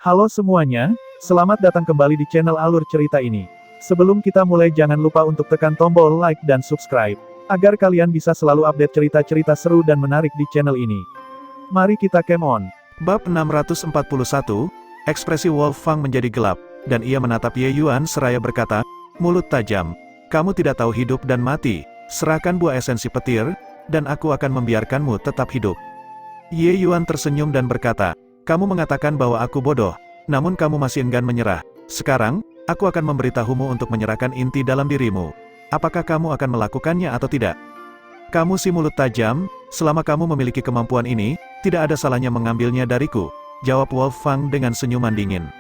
Halo semuanya, selamat datang kembali di channel Alur Cerita ini. Sebelum kita mulai jangan lupa untuk tekan tombol like dan subscribe, agar kalian bisa selalu update cerita-cerita seru dan menarik di channel ini. Mari kita game on. Bab 641, ekspresi Wolfgang menjadi gelap, dan ia menatap Ye Yuan seraya berkata, "Mulut tajam, kamu tidak tahu hidup dan mati, serahkan buah esensi petir, dan aku akan membiarkanmu tetap hidup." Ye Yuan tersenyum dan berkata, "Kamu mengatakan bahwa aku bodoh, namun kamu masih enggan menyerah. Sekarang, aku akan memberitahumu untuk menyerahkan inti dalam dirimu. Apakah kamu akan melakukannya atau tidak? Kamu si mulut tajam, selama kamu memiliki kemampuan ini, tidak ada salahnya mengambilnya dariku," jawab Wolfgang dengan senyuman dingin.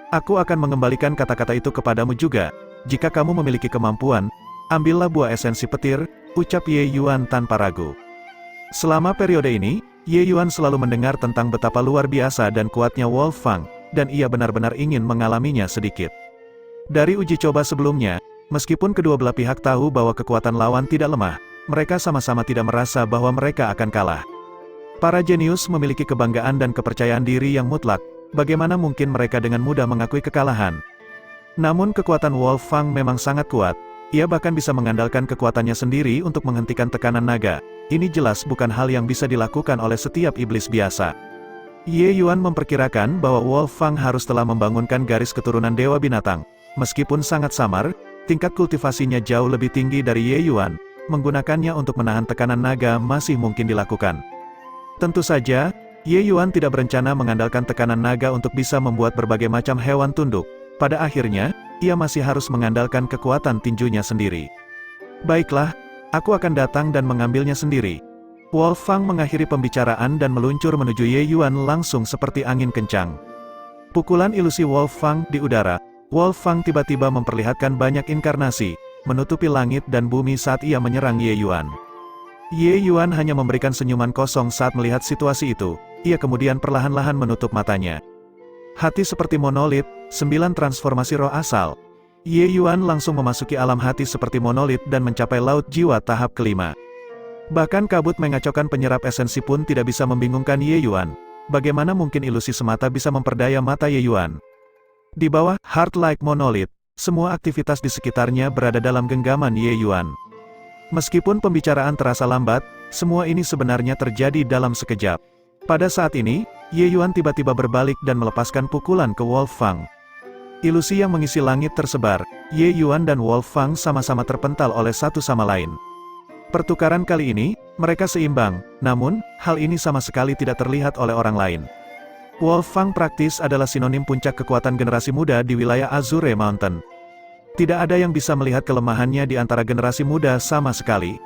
"Aku akan mengembalikan kata-kata itu kepadamu juga. Jika kamu memiliki kemampuan, ambillah buah esensi petir," ucap Ye Yuan tanpa ragu. Selama periode ini, Ye Yuan selalu mendengar tentang betapa luar biasa dan kuatnya Wolfgang, dan ia benar-benar ingin mengalaminya sedikit. Dari uji coba sebelumnya, meskipun kedua belah pihak tahu bahwa kekuatan lawan tidak lemah, mereka sama-sama tidak merasa bahwa mereka akan kalah. Para jenius memiliki kebanggaan dan kepercayaan diri yang mutlak, bagaimana mungkin mereka dengan mudah mengakui kekalahan? Namun kekuatan Wolfgang memang sangat kuat, ia bahkan bisa mengandalkan kekuatannya sendiri untuk menghentikan tekanan naga. Ini jelas bukan hal yang bisa dilakukan oleh setiap iblis biasa. Ye Yuan memperkirakan bahwa Wolfgang harus telah membangunkan garis keturunan Dewa Binatang. Meskipun sangat samar, tingkat kultivasinya jauh lebih tinggi dari Ye Yuan, menggunakannya untuk menahan tekanan naga masih mungkin dilakukan. Tentu saja, Ye Yuan tidak berencana mengandalkan tekanan naga untuk bisa membuat berbagai macam hewan tunduk. Pada akhirnya, ia masih harus mengandalkan kekuatan tinjunya sendiri. "Baiklah, aku akan datang dan mengambilnya sendiri." Wolfgang mengakhiri pembicaraan dan meluncur menuju Ye Yuan langsung seperti angin kencang. Pukulan ilusi Wolfgang di udara, Wolfgang tiba-tiba memperlihatkan banyak inkarnasi, menutupi langit dan bumi saat ia menyerang Ye Yuan. Ye Yuan hanya memberikan senyuman kosong saat melihat situasi itu, ia kemudian perlahan-lahan menutup matanya. Hati seperti monolit, 9 transformasi roh asal. Ye Yuan langsung memasuki alam hati seperti monolit dan mencapai laut jiwa tahap kelima. Bahkan kabut mengacaukan penyerap esensi pun tidak bisa membingungkan Ye Yuan. Bagaimana mungkin ilusi semata bisa memperdaya mata Ye Yuan? Di bawah Heart Like Monolith, semua aktivitas di sekitarnya berada dalam genggaman Ye Yuan. Meskipun pembicaraan terasa lambat, semua ini sebenarnya terjadi dalam sekejap. Pada saat ini, Ye Yuan tiba-tiba berbalik dan melepaskan pukulan ke Wolfgang. Ilusi yang mengisi langit tersebar, Ye Yuan dan Wolfgang sama-sama terpental oleh satu sama lain. Pertukaran kali ini, mereka seimbang, namun, hal ini sama sekali tidak terlihat oleh orang lain. Wolfgang praktis adalah sinonim puncak kekuatan generasi muda di wilayah Azure Mountain. Tidak ada yang bisa melihat kelemahannya di antara generasi muda sama sekali.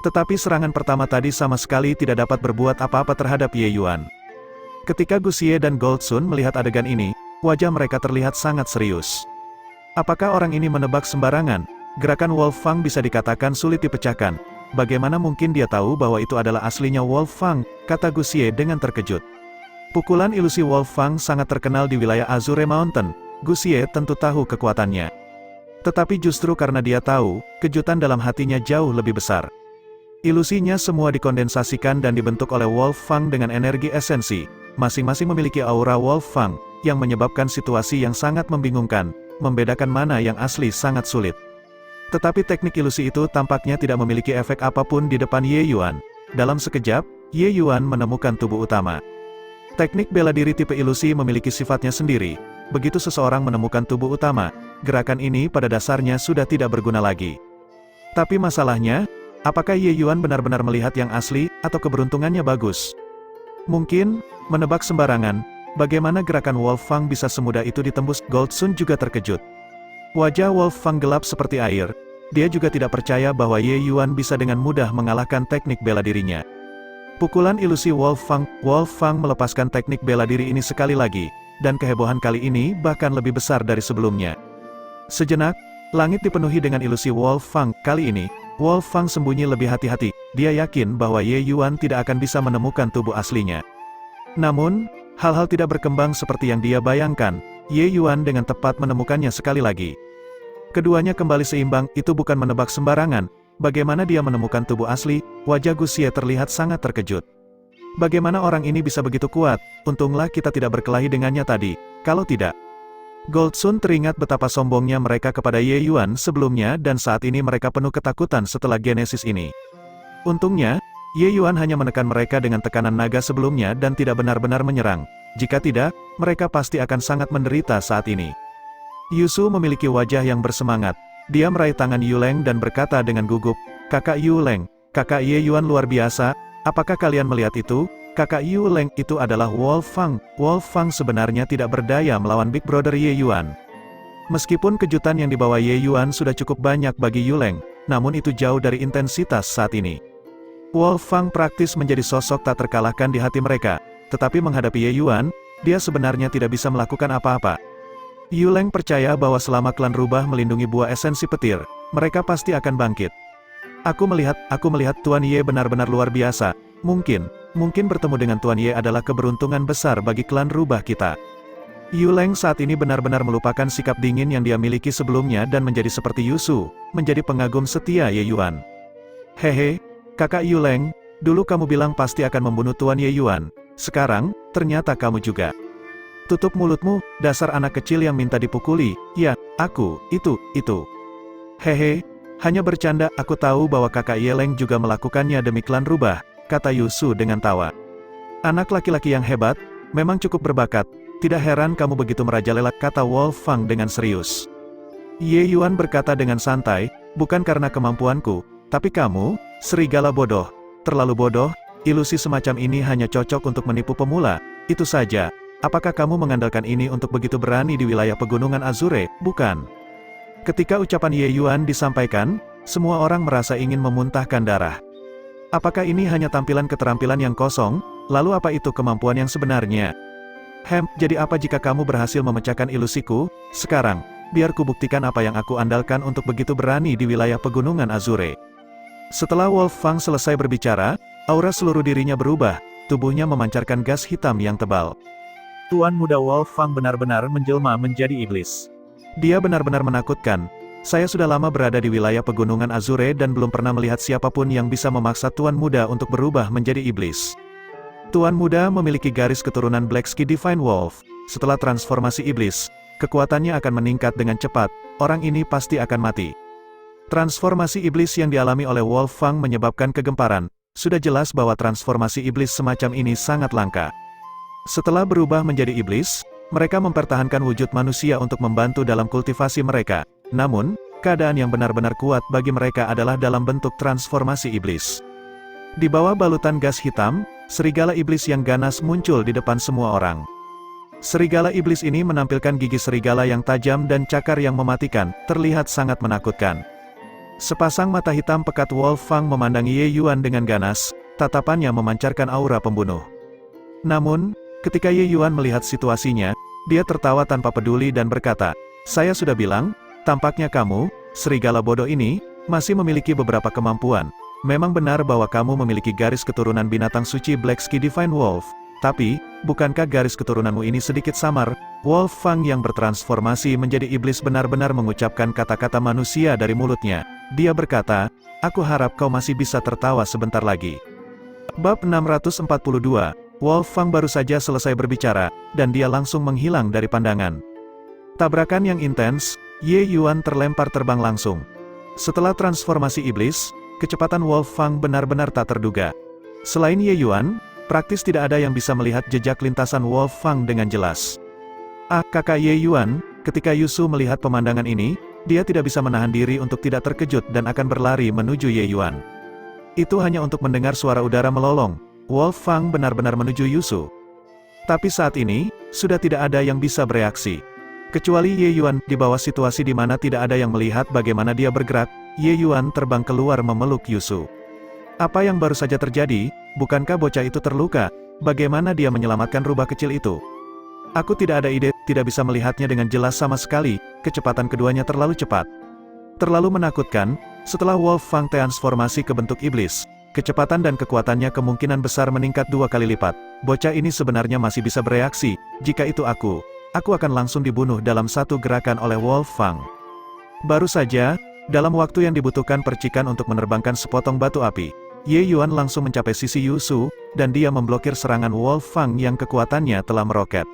Tetapi serangan pertama tadi sama sekali tidak dapat berbuat apa-apa terhadap Ye Yuan. Ketika Gu Xie dan Gold Sun melihat adegan ini, wajah mereka terlihat sangat serius. Apakah orang ini menebak sembarangan? Gerakan Wolfgang bisa dikatakan sulit dipecahkan. Bagaimana mungkin dia tahu bahwa itu adalah aslinya Wolfgang, kata Gu Xie dengan terkejut. Pukulan ilusi Wolfgang sangat terkenal di wilayah Azure Mountain, Gu Xie tentu tahu kekuatannya. Tetapi justru karena dia tahu, kejutan dalam hatinya jauh lebih besar. Ilusinya semua dikondensasikan dan dibentuk oleh Wolfgang dengan energi esensi, masing-masing memiliki aura Wolfgang, yang menyebabkan situasi yang sangat membingungkan, membedakan mana yang asli sangat sulit. Tetapi teknik ilusi itu tampaknya tidak memiliki efek apapun di depan Ye Yuan. Dalam sekejap, Ye Yuan menemukan tubuh utama. Teknik bela diri tipe ilusi memiliki sifatnya sendiri. Begitu seseorang menemukan tubuh utama, gerakan ini pada dasarnya sudah tidak berguna lagi. Tapi masalahnya, apakah Ye Yuan benar-benar melihat yang asli, atau keberuntungannya bagus? Mungkin, menebak sembarangan, bagaimana gerakan Wolfgang bisa semudah itu ditembus? Gold Sun juga terkejut. Wajah Wolfgang gelap seperti air, dia juga tidak percaya bahwa Ye Yuan bisa dengan mudah mengalahkan teknik bela dirinya. Pukulan ilusi Wolfgang melepaskan teknik bela diri ini sekali lagi, dan kehebohan kali ini bahkan lebih besar dari sebelumnya. Sejenak, langit dipenuhi dengan ilusi Wolfgang. Kali ini, Wolfgang sembunyi lebih hati-hati, dia yakin bahwa Ye Yuan tidak akan bisa menemukan tubuh aslinya. Namun, hal-hal tidak berkembang seperti yang dia bayangkan. Ye Yuan dengan tepat menemukannya sekali lagi. Keduanya kembali seimbang, itu bukan menebak sembarangan. Bagaimana dia menemukan tubuh asli? Wajah Gu Xie terlihat sangat terkejut. Bagaimana orang ini bisa begitu kuat? Untunglah kita tidak berkelahi dengannya tadi. Kalau tidak, Gold Sun teringat betapa sombongnya mereka kepada Ye Yuan sebelumnya dan saat ini mereka penuh ketakutan setelah Genesis ini. Untungnya, Ye Yuan hanya menekan mereka dengan tekanan naga sebelumnya dan tidak benar-benar menyerang. Jika tidak, mereka pasti akan sangat menderita saat ini. Yusu memiliki wajah yang bersemangat. Dia meraih tangan Yuleng dan berkata dengan gugup, "Kakak Yuleng, kakak Ye Yuan luar biasa, apakah kalian melihat itu? Kakak Yuleng itu adalah Wolfang. Wolfang sebenarnya tidak berdaya melawan Big Brother Ye Yuan." Meskipun kejutan yang dibawa Ye Yuan sudah cukup banyak bagi Yuleng, namun itu jauh dari intensitas saat ini. Wolfang praktis menjadi sosok tak terkalahkan di hati mereka, tetapi menghadapi Ye Yuan, dia sebenarnya tidak bisa melakukan apa-apa. Yuleng percaya bahwa selama klan rubah melindungi buah esensi petir, mereka pasti akan bangkit. Aku melihat Tuan Ye benar-benar luar biasa. Mungkin bertemu dengan Tuan Ye adalah keberuntungan besar bagi klan rubah kita. Yuleng saat ini benar-benar melupakan sikap dingin yang dia miliki sebelumnya dan menjadi seperti Yusu, menjadi pengagum setia Ye Yuan. "Hehe, kakak Yuleng, dulu kamu bilang pasti akan membunuh Tuan Ye Yuan. Sekarang, ternyata kamu juga. Tutup mulutmu, dasar anak kecil yang minta dipukuli." "Ya, aku, itu. Hehe, hanya bercanda, aku tahu bahwa kakak Yeleng juga melakukannya demi klan rubah," kata Yusu dengan tawa. "Anak laki-laki yang hebat, memang cukup berbakat, tidak heran kamu begitu merajalela," kata Wolfang dengan serius. Ye Yuan berkata dengan santai, "Bukan karena kemampuanku, tapi kamu, serigala bodoh, terlalu bodoh, ilusi semacam ini hanya cocok untuk menipu pemula, itu saja. Apakah kamu mengandalkan ini untuk begitu berani di wilayah pegunungan Azure, bukan?" Ketika ucapan Ye Yuan disampaikan, semua orang merasa ingin memuntahkan darah. Apakah ini hanya tampilan keterampilan yang kosong, lalu apa itu kemampuan yang sebenarnya? Jadi apa jika kamu berhasil memecahkan ilusiku? Sekarang, biar kubuktikan apa yang aku andalkan untuk begitu berani di wilayah pegunungan Azure. Setelah Wolfang selesai berbicara, aura seluruh dirinya berubah, tubuhnya memancarkan gas hitam yang tebal. Tuan muda Wolfang benar-benar menjelma menjadi iblis. Dia benar-benar menakutkan. Saya sudah lama berada di wilayah pegunungan Azure dan belum pernah melihat siapapun yang bisa memaksa Tuan Muda untuk berubah menjadi iblis. Tuan Muda memiliki garis keturunan Black Ski Divine Wolf. Setelah transformasi iblis, kekuatannya akan meningkat dengan cepat, orang ini pasti akan mati. Transformasi iblis yang dialami oleh Wolfang menyebabkan kegemparan. Sudah jelas bahwa transformasi iblis semacam ini sangat langka. Setelah berubah menjadi iblis, mereka mempertahankan wujud manusia untuk membantu dalam kultivasi mereka. Namun, keadaan yang benar-benar kuat bagi mereka adalah dalam bentuk transformasi iblis. Di bawah balutan gas hitam, serigala iblis yang ganas muncul di depan semua orang. Serigala iblis ini menampilkan gigi serigala yang tajam dan cakar yang mematikan, terlihat sangat menakutkan. Sepasang mata hitam pekat Wolfang memandangi Ye Yuan dengan ganas, tatapannya memancarkan aura pembunuh. Namun, ketika Ye Yuan melihat situasinya, dia tertawa tanpa peduli dan berkata, "Saya sudah bilang, tampaknya kamu, serigala bodoh ini, masih memiliki beberapa kemampuan. Memang benar bahwa kamu memiliki garis keturunan binatang suci Black Ski Divine Wolf, tapi, bukankah garis keturunanmu ini sedikit samar?" Wolfang yang bertransformasi menjadi iblis benar-benar mengucapkan kata-kata manusia dari mulutnya. Dia berkata, "Aku harap kau masih bisa tertawa sebentar lagi." Bab 642, Wolfang baru saja selesai berbicara, dan dia langsung menghilang dari pandangan. Tabrakan yang intens, Ye Yuan terlempar terbang langsung. Setelah transformasi iblis, kecepatan Wolfang benar-benar tak terduga. Selain Ye Yuan, praktis tidak ada yang bisa melihat jejak lintasan Wolfang dengan jelas. Kakak Ye Yuan, ketika Yusu melihat pemandangan ini, dia tidak bisa menahan diri untuk tidak terkejut dan akan berlari menuju Ye Yuan. Itu hanya untuk mendengar suara udara melolong. Wolfang benar-benar menuju Yusu. Tapi saat ini, sudah tidak ada yang bisa bereaksi. Kecuali Ye Yuan, di bawah situasi di mana tidak ada yang melihat bagaimana dia bergerak, Ye Yuan terbang keluar memeluk Yusu. Apa yang baru saja terjadi? Bukankah bocah itu terluka? Bagaimana dia menyelamatkan rubah kecil itu? Aku tidak ada ide, tidak bisa melihatnya dengan jelas sama sekali, kecepatan keduanya terlalu cepat. Terlalu menakutkan, setelah Wolfang transformasi ke bentuk iblis, kecepatan dan kekuatannya kemungkinan besar meningkat 2 kali lipat. Bocah ini sebenarnya masih bisa bereaksi, jika itu aku akan langsung dibunuh dalam satu gerakan oleh Wolfang. Baru saja, dalam waktu yang dibutuhkan percikan untuk menerbangkan sepotong batu api, Ye Yuan langsung mencapai sisi Yusu, dan dia memblokir serangan Wolfang yang kekuatannya telah meroket.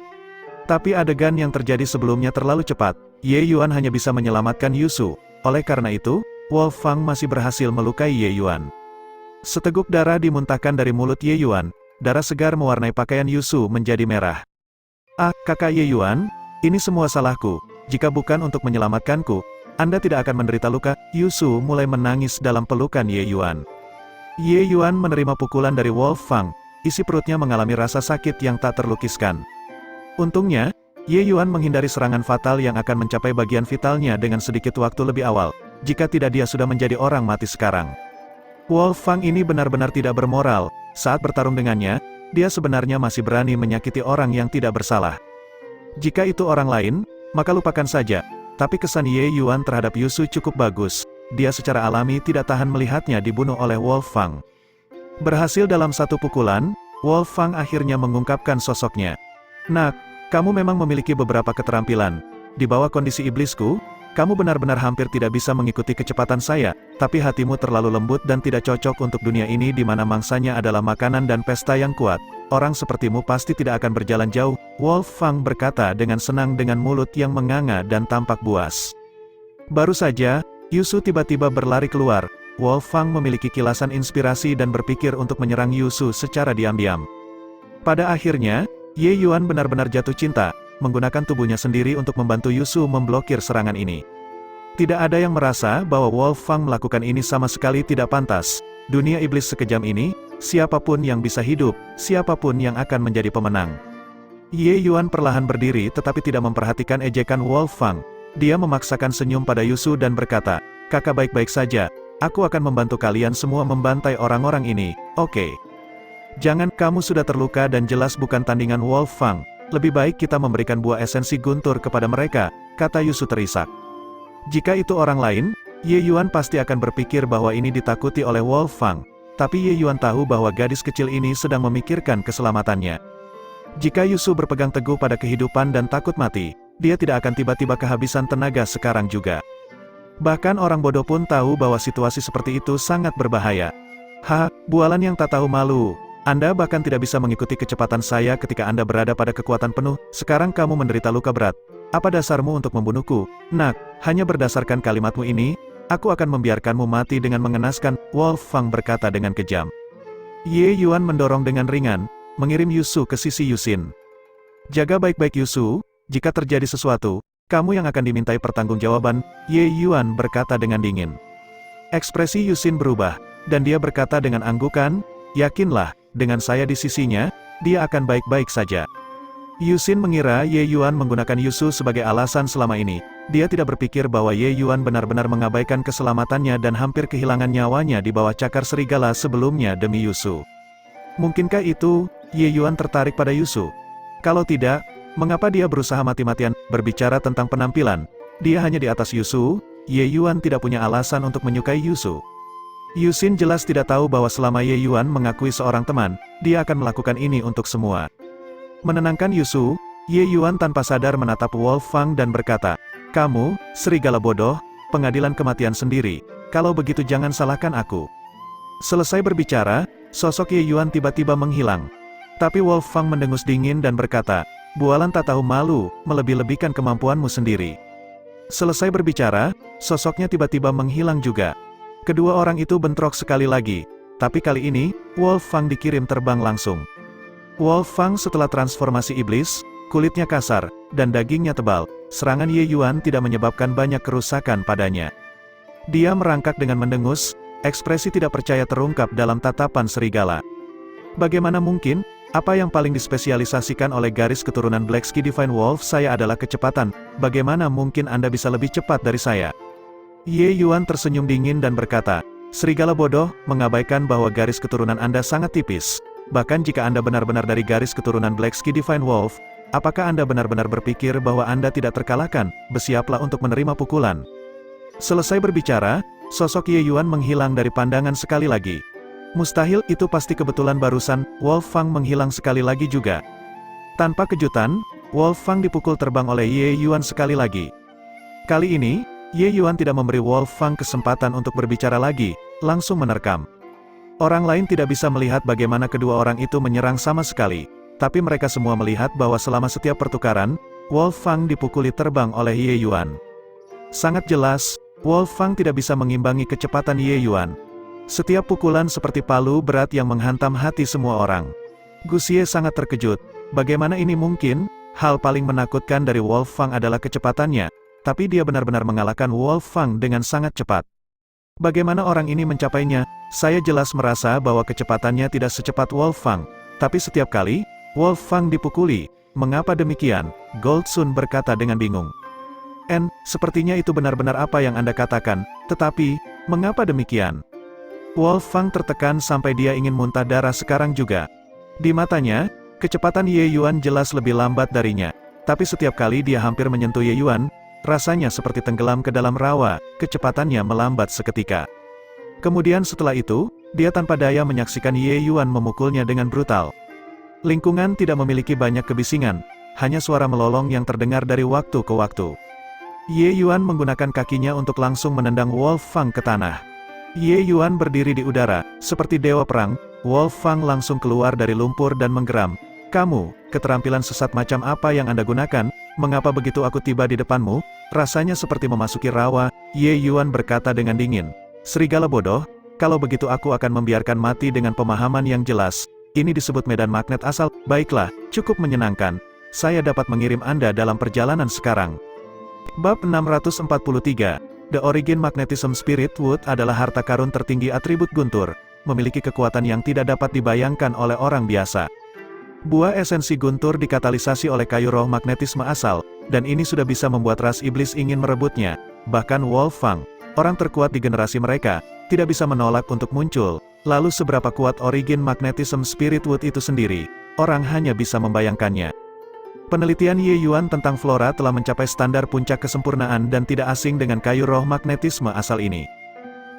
Tapi adegan yang terjadi sebelumnya terlalu cepat, Ye Yuan hanya bisa menyelamatkan Yusu. Oleh karena itu, Wolfang masih berhasil melukai Ye Yuan. Seteguk darah dimuntahkan dari mulut Ye Yuan, darah segar mewarnai pakaian Yusu menjadi merah. Ah, kakak Ye Yuan, ini semua salahku. Jika bukan untuk menyelamatkanku, Anda tidak akan menderita luka. Yusu mulai menangis dalam pelukan Ye Yuan. Ye Yuan menerima pukulan dari Wolfang, isi perutnya mengalami rasa sakit yang tak terlukiskan. Untungnya, Ye Yuan menghindari serangan fatal yang akan mencapai bagian vitalnya dengan sedikit waktu lebih awal, jika tidak dia sudah menjadi orang mati sekarang. Wolfang ini benar-benar tidak bermoral, saat bertarung dengannya, dia sebenarnya masih berani menyakiti orang yang tidak bersalah. Jika itu orang lain, maka lupakan saja, tapi kesan Ye Yuan terhadap Yusu cukup bagus, dia secara alami tidak tahan melihatnya dibunuh oleh Wolfang. Berhasil dalam satu pukulan, Wolfang akhirnya mengungkapkan sosoknya. Nak, kamu memang memiliki beberapa keterampilan. Di bawah kondisi iblisku, kamu benar-benar hampir tidak bisa mengikuti kecepatan saya, tapi hatimu terlalu lembut dan tidak cocok untuk dunia ini di mana mangsanya adalah makanan dan pesta yang kuat. Orang sepertimu pasti tidak akan berjalan jauh, Wolfang berkata dengan senang dengan mulut yang menganga dan tampak buas. Baru saja, Yusu tiba-tiba berlari keluar. Wolfang memiliki kilasan inspirasi dan berpikir untuk menyerang Yusu secara diam-diam. Pada akhirnya, Ye Yuan benar-benar jatuh cinta, menggunakan tubuhnya sendiri untuk membantu Yusu memblokir serangan ini. Tidak ada yang merasa bahwa Wolfang melakukan ini sama sekali tidak pantas. Dunia iblis sekejam ini, siapapun yang bisa hidup, siapapun yang akan menjadi pemenang. Ye Yuan perlahan berdiri tetapi tidak memperhatikan ejekan Wolfang. Dia memaksakan senyum pada Yusu dan berkata, "Kakak baik-baik saja, aku akan membantu kalian semua membantai orang-orang ini, oke? Jangan, kamu sudah terluka dan jelas bukan tandingan Wolfang. Lebih baik kita memberikan buah esensi guntur kepada mereka," kata Yusu terisak. Jika itu orang lain, Ye Yuan pasti akan berpikir bahwa ini ditakuti oleh Wolfang. Tapi Ye Yuan tahu bahwa gadis kecil ini sedang memikirkan keselamatannya. Jika Yusu berpegang teguh pada kehidupan dan takut mati, dia tidak akan tiba-tiba kehabisan tenaga sekarang juga. Bahkan orang bodoh pun tahu bahwa situasi seperti itu sangat berbahaya. "Ha, bualan yang tak tahu malu. Anda bahkan tidak bisa mengikuti kecepatan saya ketika Anda berada pada kekuatan penuh, sekarang kamu menderita luka berat. Apa dasarmu untuk membunuhku? Nak, hanya berdasarkan kalimatmu ini, aku akan membiarkanmu mati dengan mengenaskan," Wolfang berkata dengan kejam. Ye Yuan mendorong dengan ringan, mengirim Yusu ke sisi Yusin. "Jaga baik-baik Yusu, jika terjadi sesuatu, kamu yang akan dimintai pertanggungjawaban," Ye Yuan berkata dengan dingin. Ekspresi Yusin berubah, dan dia berkata dengan anggukan, "Yakinlah, dengan saya di sisinya, dia akan baik-baik saja." Yusin mengira Ye Yuan menggunakan Yusu sebagai alasan selama ini. Dia tidak berpikir bahwa Ye Yuan benar-benar mengabaikan keselamatannya dan hampir kehilangan nyawanya di bawah cakar serigala sebelumnya demi Yusu. Mungkinkah itu, Ye Yuan tertarik pada Yusu? Kalau tidak, mengapa dia berusaha mati-matian berbicara tentang penampilan? Dia hanya di atas Yusu. Ye Yuan tidak punya alasan untuk menyukai Yusu. Yusin jelas tidak tahu bahwa selama Ye Yuan mengakui seorang teman, dia akan melakukan ini untuk semua. Menenangkan Yusu, Ye Yuan tanpa sadar menatap Wolfang dan berkata, "Kamu, serigala bodoh, pengadilan kematian sendiri. Kalau begitu jangan salahkan aku." Selesai berbicara, sosok Ye Yuan tiba-tiba menghilang. Tapi Wolfang mendengus dingin dan berkata, "Bualan tak tahu malu, melebih-lebihkan kemampuanmu sendiri." Selesai berbicara, sosoknya tiba-tiba menghilang juga. Kedua orang itu bentrok sekali lagi, tapi kali ini, Wolfang dikirim terbang langsung. Wolfang setelah transformasi iblis, kulitnya kasar, dan dagingnya tebal. Serangan Ye Yuan tidak menyebabkan banyak kerusakan padanya. Dia merangkak dengan mendengus, ekspresi tidak percaya terungkap dalam tatapan serigala. "Bagaimana mungkin? Apa yang paling dispesialisasikan oleh garis keturunan Blacksky Divine Wolf saya adalah kecepatan. Bagaimana mungkin Anda bisa lebih cepat dari saya?" Ye Yuan tersenyum dingin dan berkata, "Serigala bodoh, mengabaikan bahwa garis keturunan Anda sangat tipis. Bahkan jika Anda benar-benar dari garis keturunan Blacksky Divine Wolf, apakah Anda benar-benar berpikir bahwa Anda tidak terkalahkan? Bersiaplah untuk menerima pukulan." Selesai berbicara, sosok Ye Yuan menghilang dari pandangan sekali lagi. "Mustahil, itu pasti kebetulan barusan." Wolfang menghilang sekali lagi juga. Tanpa kejutan, Wolfang dipukul terbang oleh Ye Yuan sekali lagi. Kali ini, Ye Yuan tidak memberi Wolfang kesempatan untuk berbicara lagi, langsung menerkam. Orang lain tidak bisa melihat bagaimana kedua orang itu menyerang sama sekali. tapi mereka semua melihat bahwa selama setiap pertukaran, Wolfang dipukuli terbang oleh Ye Yuan. Sangat jelas, Wolfang tidak bisa mengimbangi kecepatan Ye Yuan. Setiap pukulan seperti palu berat yang menghantam hati semua orang. Gu Xie sangat terkejut. Bagaimana ini mungkin? Hal paling menakutkan dari Wolfang adalah kecepatannya, tapi dia benar-benar mengalahkan Wolfang dengan sangat cepat. Bagaimana orang ini mencapainya? Saya jelas merasa bahwa kecepatannya tidak secepat Wolfang, tapi setiap kali Wolfang dipukuli, mengapa demikian? Gold Sun berkata dengan bingung. Sepertinya itu benar-benar apa yang Anda katakan, tetapi, mengapa demikian? Wolfang tertekan sampai dia ingin muntah darah sekarang juga. Di matanya, kecepatan Ye Yuan jelas lebih lambat darinya. Tapi setiap kali dia hampir menyentuh Ye Yuan, rasanya seperti tenggelam ke dalam rawa, kecepatannya melambat seketika. Kemudian setelah itu, dia tanpa daya menyaksikan Ye Yuan memukulnya dengan brutal. Lingkungan tidak memiliki banyak kebisingan, hanya suara melolong yang terdengar dari waktu ke waktu. Ye Yuan menggunakan kakinya untuk langsung menendang Wolfang ke tanah. Ye Yuan berdiri di udara, seperti dewa perang. Wolfang langsung keluar dari lumpur dan menggeram. Kamu, keterampilan sesat macam apa yang Anda gunakan? Mengapa begitu aku tiba di depanmu? Rasanya seperti memasuki rawa. Ye Yuan berkata dengan dingin. Serigala bodoh, kalau begitu aku akan membiarkan mati dengan pemahaman yang jelas. Ini disebut medan magnet asal. Baiklah, cukup menyenangkan. Saya dapat mengirim Anda dalam perjalanan sekarang. Bab 643. The Origin Magnetism Spirit Wood adalah harta karun tertinggi atribut guntur, memiliki kekuatan yang tidak dapat dibayangkan oleh orang biasa. Buah esensi guntur dikatalisasi oleh kayu roh magnetisme asal, dan ini sudah bisa membuat ras iblis ingin merebutnya. Bahkan Wolfang, orang terkuat di generasi mereka, tidak bisa menolak untuk muncul. Lalu seberapa kuat Origin Magnetism Spirit Wood itu sendiri, orang hanya bisa membayangkannya. Penelitian Ye Yuan tentang flora telah mencapai standar puncak kesempurnaan dan tidak asing dengan kayu roh magnetisme asal ini.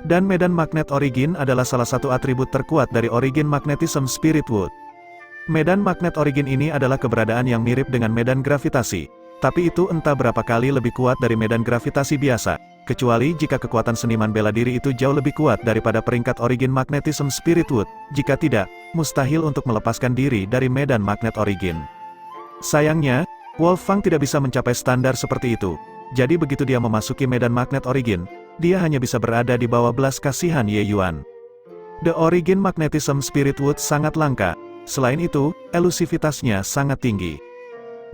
Dan medan magnet Origin adalah salah satu atribut terkuat dari Origin Magnetism Spirit Wood. Medan magnet Origin ini adalah keberadaan yang mirip dengan medan gravitasi, tapi itu entah berapa kali lebih kuat dari medan gravitasi biasa, kecuali jika kekuatan seniman bela diri itu jauh lebih kuat daripada peringkat Origin Magnetism Spirit Wood. Jika tidak, mustahil untuk melepaskan diri dari medan magnet Origin. Sayangnya, Wolfang tidak bisa mencapai standar seperti itu. Jadi begitu dia memasuki medan magnet Origin, dia hanya bisa berada di bawah belas kasihan Ye Yuan. The Origin Magnetism Spirit Wood sangat langka. Selain itu, elusivitasnya sangat tinggi.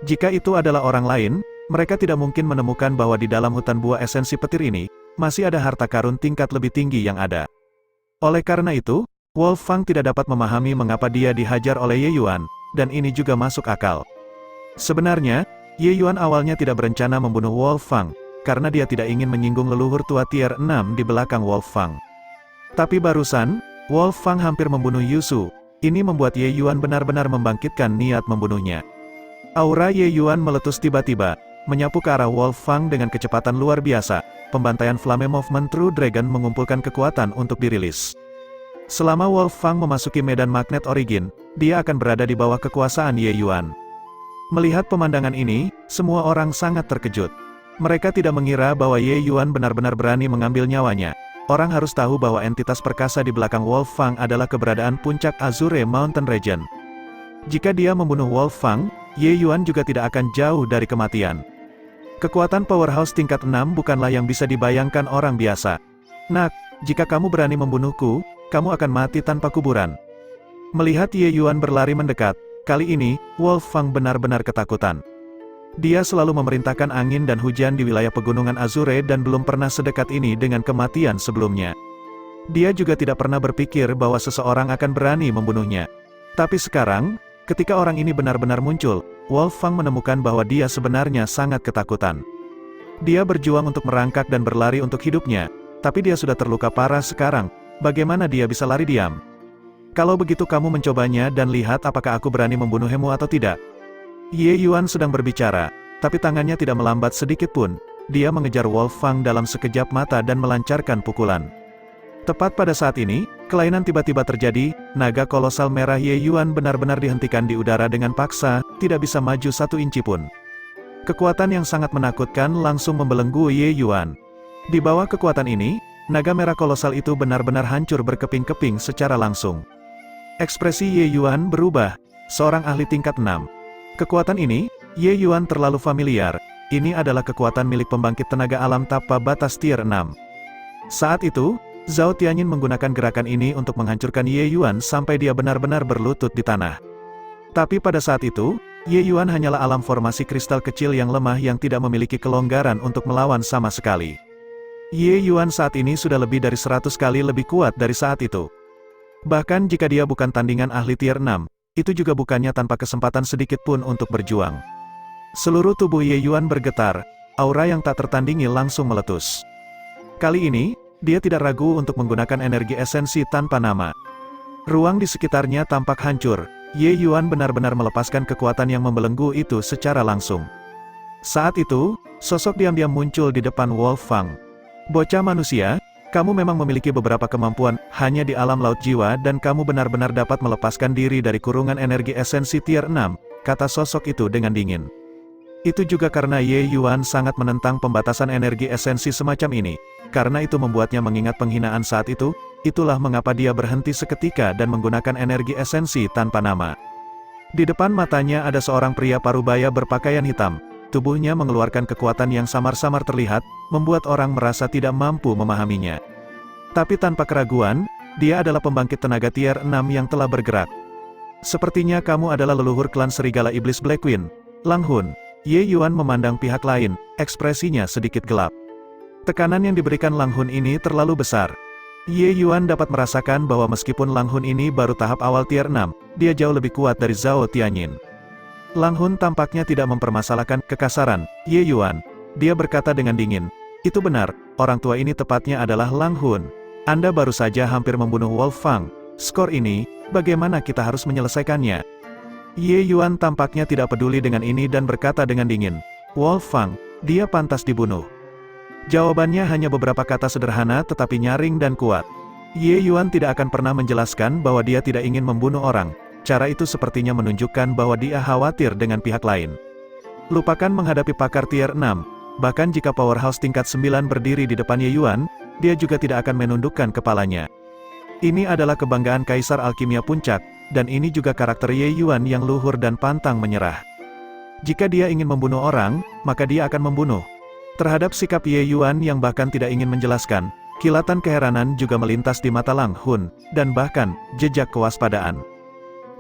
Jika itu adalah orang lain, mereka tidak mungkin menemukan bahwa di dalam hutan buah esensi petir ini, masih ada harta karun tingkat lebih tinggi yang ada. Oleh karena itu, Wolfang tidak dapat memahami mengapa dia dihajar oleh Ye Yuan, dan ini juga masuk akal. Sebenarnya, Ye Yuan awalnya tidak berencana membunuh Wolfang, karena dia tidak ingin menyinggung leluhur tua tier 6 di belakang Wolfang. Tapi barusan, Wolfang hampir membunuh Yusu. Ini membuat Ye Yuan benar-benar membangkitkan niat membunuhnya. Aura Ye Yuan meletus tiba-tiba, menyapu ke arah Wolfang dengan kecepatan luar biasa. Pembantaian Flame Movement True Dragon mengumpulkan kekuatan untuk dirilis. Selama Wolfang memasuki medan magnet Origin, dia akan berada di bawah kekuasaan Ye Yuan. Melihat pemandangan ini, semua orang sangat terkejut. Mereka tidak mengira bahwa Ye Yuan benar-benar berani mengambil nyawanya. Orang harus tahu bahwa entitas perkasa di belakang Wolfang adalah keberadaan puncak Azure Mountain Region. Jika dia membunuh Wolfang, Ye Yuan juga tidak akan jauh dari kematian. Kekuatan powerhouse tingkat 6 bukanlah yang bisa dibayangkan orang biasa. Nak, jika kamu berani membunuhku, kamu akan mati tanpa kuburan. Melihat Ye Yuan berlari mendekat, kali ini, Wolfang benar-benar ketakutan. Dia selalu memerintahkan angin dan hujan di wilayah pegunungan Azure dan belum pernah sedekat ini dengan kematian sebelumnya. Dia juga tidak pernah berpikir bahwa seseorang akan berani membunuhnya. Tapi sekarang, ketika orang ini benar-benar muncul, Wolfang menemukan bahwa dia sebenarnya sangat ketakutan. Dia berjuang untuk merangkak dan berlari untuk hidupnya, tapi dia sudah terluka parah sekarang. Bagaimana dia bisa lari diam? Kalau begitu kamu mencobanya dan lihat apakah aku berani membunuhmu atau tidak. Ye Yuan sedang berbicara, tapi tangannya tidak melambat sedikit pun. Dia mengejar Wolfang dalam sekejap mata dan melancarkan pukulan. Tepat pada saat ini, kelainan tiba-tiba terjadi. Naga kolosal merah Ye Yuan benar-benar dihentikan di udara dengan paksa, tidak bisa maju 1 inci pun. Kekuatan yang sangat menakutkan langsung membelenggu Ye Yuan. Di bawah kekuatan ini, naga merah kolosal itu benar-benar hancur berkeping-keping secara langsung. Ekspresi Ye Yuan berubah. seorang ahli tingkat 6. Kekuatan ini, Ye Yuan terlalu familiar. Ini adalah kekuatan milik pembangkit tenaga alam tanpa batas tier 6. Saat itu, Zhao Tianyin menggunakan gerakan ini untuk menghancurkan Ye Yuan sampai dia benar-benar berlutut di tanah. Tapi pada saat itu, Ye Yuan hanyalah alam formasi kristal kecil yang lemah yang tidak memiliki kelonggaran untuk melawan sama sekali. Ye Yuan saat ini sudah lebih dari 100 kali lebih kuat dari saat itu. Bahkan jika dia bukan tandingan ahli tier 6, itu juga bukannya tanpa kesempatan sedikit pun untuk berjuang. Seluruh tubuh Ye Yuan bergetar, aura yang tak tertandingi langsung meletus. Kali ini, dia tidak ragu untuk menggunakan energi esensi tanpa nama. Ruang di sekitarnya tampak hancur, Ye Yuan benar-benar melepaskan kekuatan yang membelenggu itu secara langsung. Saat itu, sosok diam-diam muncul di depan Wolf Fang. Bocah manusia, kamu memang memiliki beberapa kemampuan hanya di alam laut jiwa dan kamu benar-benar dapat melepaskan diri dari kurungan energi esensi tier 6, kata sosok itu dengan dingin. Itu juga karena Ye Yuan sangat menentang pembatasan energi esensi semacam ini. Karena itu membuatnya mengingat penghinaan saat itu, itulah mengapa dia berhenti seketika dan menggunakan energi esensi tanpa nama. Di depan matanya ada seorang pria parubaya berpakaian hitam. Tubuhnya mengeluarkan kekuatan yang samar-samar terlihat, membuat orang merasa tidak mampu memahaminya. Tapi tanpa keraguan, dia adalah pembangkit tenaga tier 6 yang telah bergerak. Sepertinya kamu adalah leluhur klan serigala iblis Black Queen, Lang Hun. Ye Yuan memandang pihak lain, ekspresinya sedikit gelap. Tekanan yang diberikan Lang Hun ini terlalu besar. Ye Yuan dapat merasakan bahwa meskipun Lang Hun ini baru tahap awal tier 6, dia jauh lebih kuat dari Zhao Tianyin. Lang Hun tampaknya tidak mempermasalahkan kekasaran Ye Yuan. Dia berkata dengan dingin, "Itu benar, orang tua ini tepatnya adalah Lang Hun. Anda baru saja hampir membunuh Wolf Fang. Skor ini, bagaimana kita harus menyelesaikannya?" Ye Yuan tampaknya tidak peduli dengan ini dan berkata dengan dingin, "Wolf Fang, dia pantas dibunuh." Jawabannya hanya beberapa kata sederhana tetapi nyaring dan kuat. Ye Yuan tidak akan pernah menjelaskan bahwa dia tidak ingin membunuh orang. Cara itu sepertinya menunjukkan bahwa dia khawatir dengan pihak lain. Lupakan menghadapi pakar tier 6, bahkan jika powerhouse tingkat 9 berdiri di depan Ye Yuan, dia juga tidak akan menundukkan kepalanya. Ini adalah kebanggaan Kaisar Alkimia Puncak, dan ini juga karakter Ye Yuan yang luhur dan pantang menyerah. Jika dia ingin membunuh orang, maka dia akan membunuh. Terhadap sikap Ye Yuan yang bahkan tidak ingin menjelaskan, kilatan keheranan juga melintas di mata Lang Hun, dan bahkan, jejak kewaspadaan.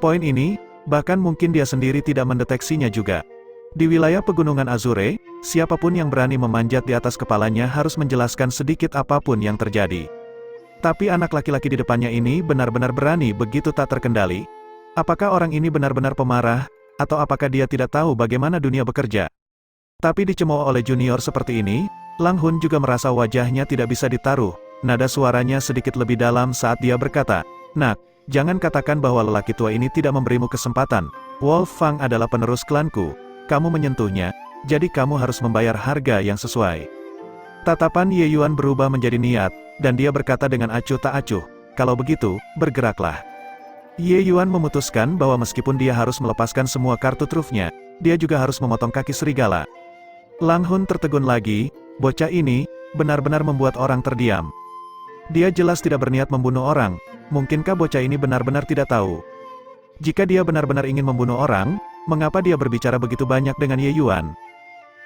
Poin ini, bahkan mungkin dia sendiri tidak mendeteksinya juga. Di wilayah pegunungan Azure, siapapun yang berani memanjat di atas kepalanya harus menjelaskan sedikit apapun yang terjadi. Tapi anak laki-laki di depannya ini benar-benar berani begitu tak terkendali. Apakah orang ini benar-benar pemarah, atau apakah dia tidak tahu bagaimana dunia bekerja? Tapi dicemooh oleh junior seperti ini, Lang Hun juga merasa wajahnya tidak bisa ditaruh. Nada suaranya sedikit lebih dalam saat dia berkata, "Nak, jangan katakan bahwa lelaki tua ini tidak memberimu kesempatan. Wolf Fang adalah penerus klanku. Kamu menyentuhnya, jadi kamu harus membayar harga yang sesuai." Tatapan Ye Yuan berubah menjadi niat, dan dia berkata dengan acuh tak acuh, "Kalau begitu, bergeraklah." Ye Yuan memutuskan bahwa meskipun dia harus melepaskan semua kartu trufnya, dia juga harus memotong kaki serigala. Lang Hun tertegun lagi, bocah ini, benar-benar membuat orang terdiam. Dia jelas tidak berniat membunuh orang, mungkinkah bocah ini benar-benar tidak tahu? Jika dia benar-benar ingin membunuh orang, mengapa dia berbicara begitu banyak dengan Ye Yuan?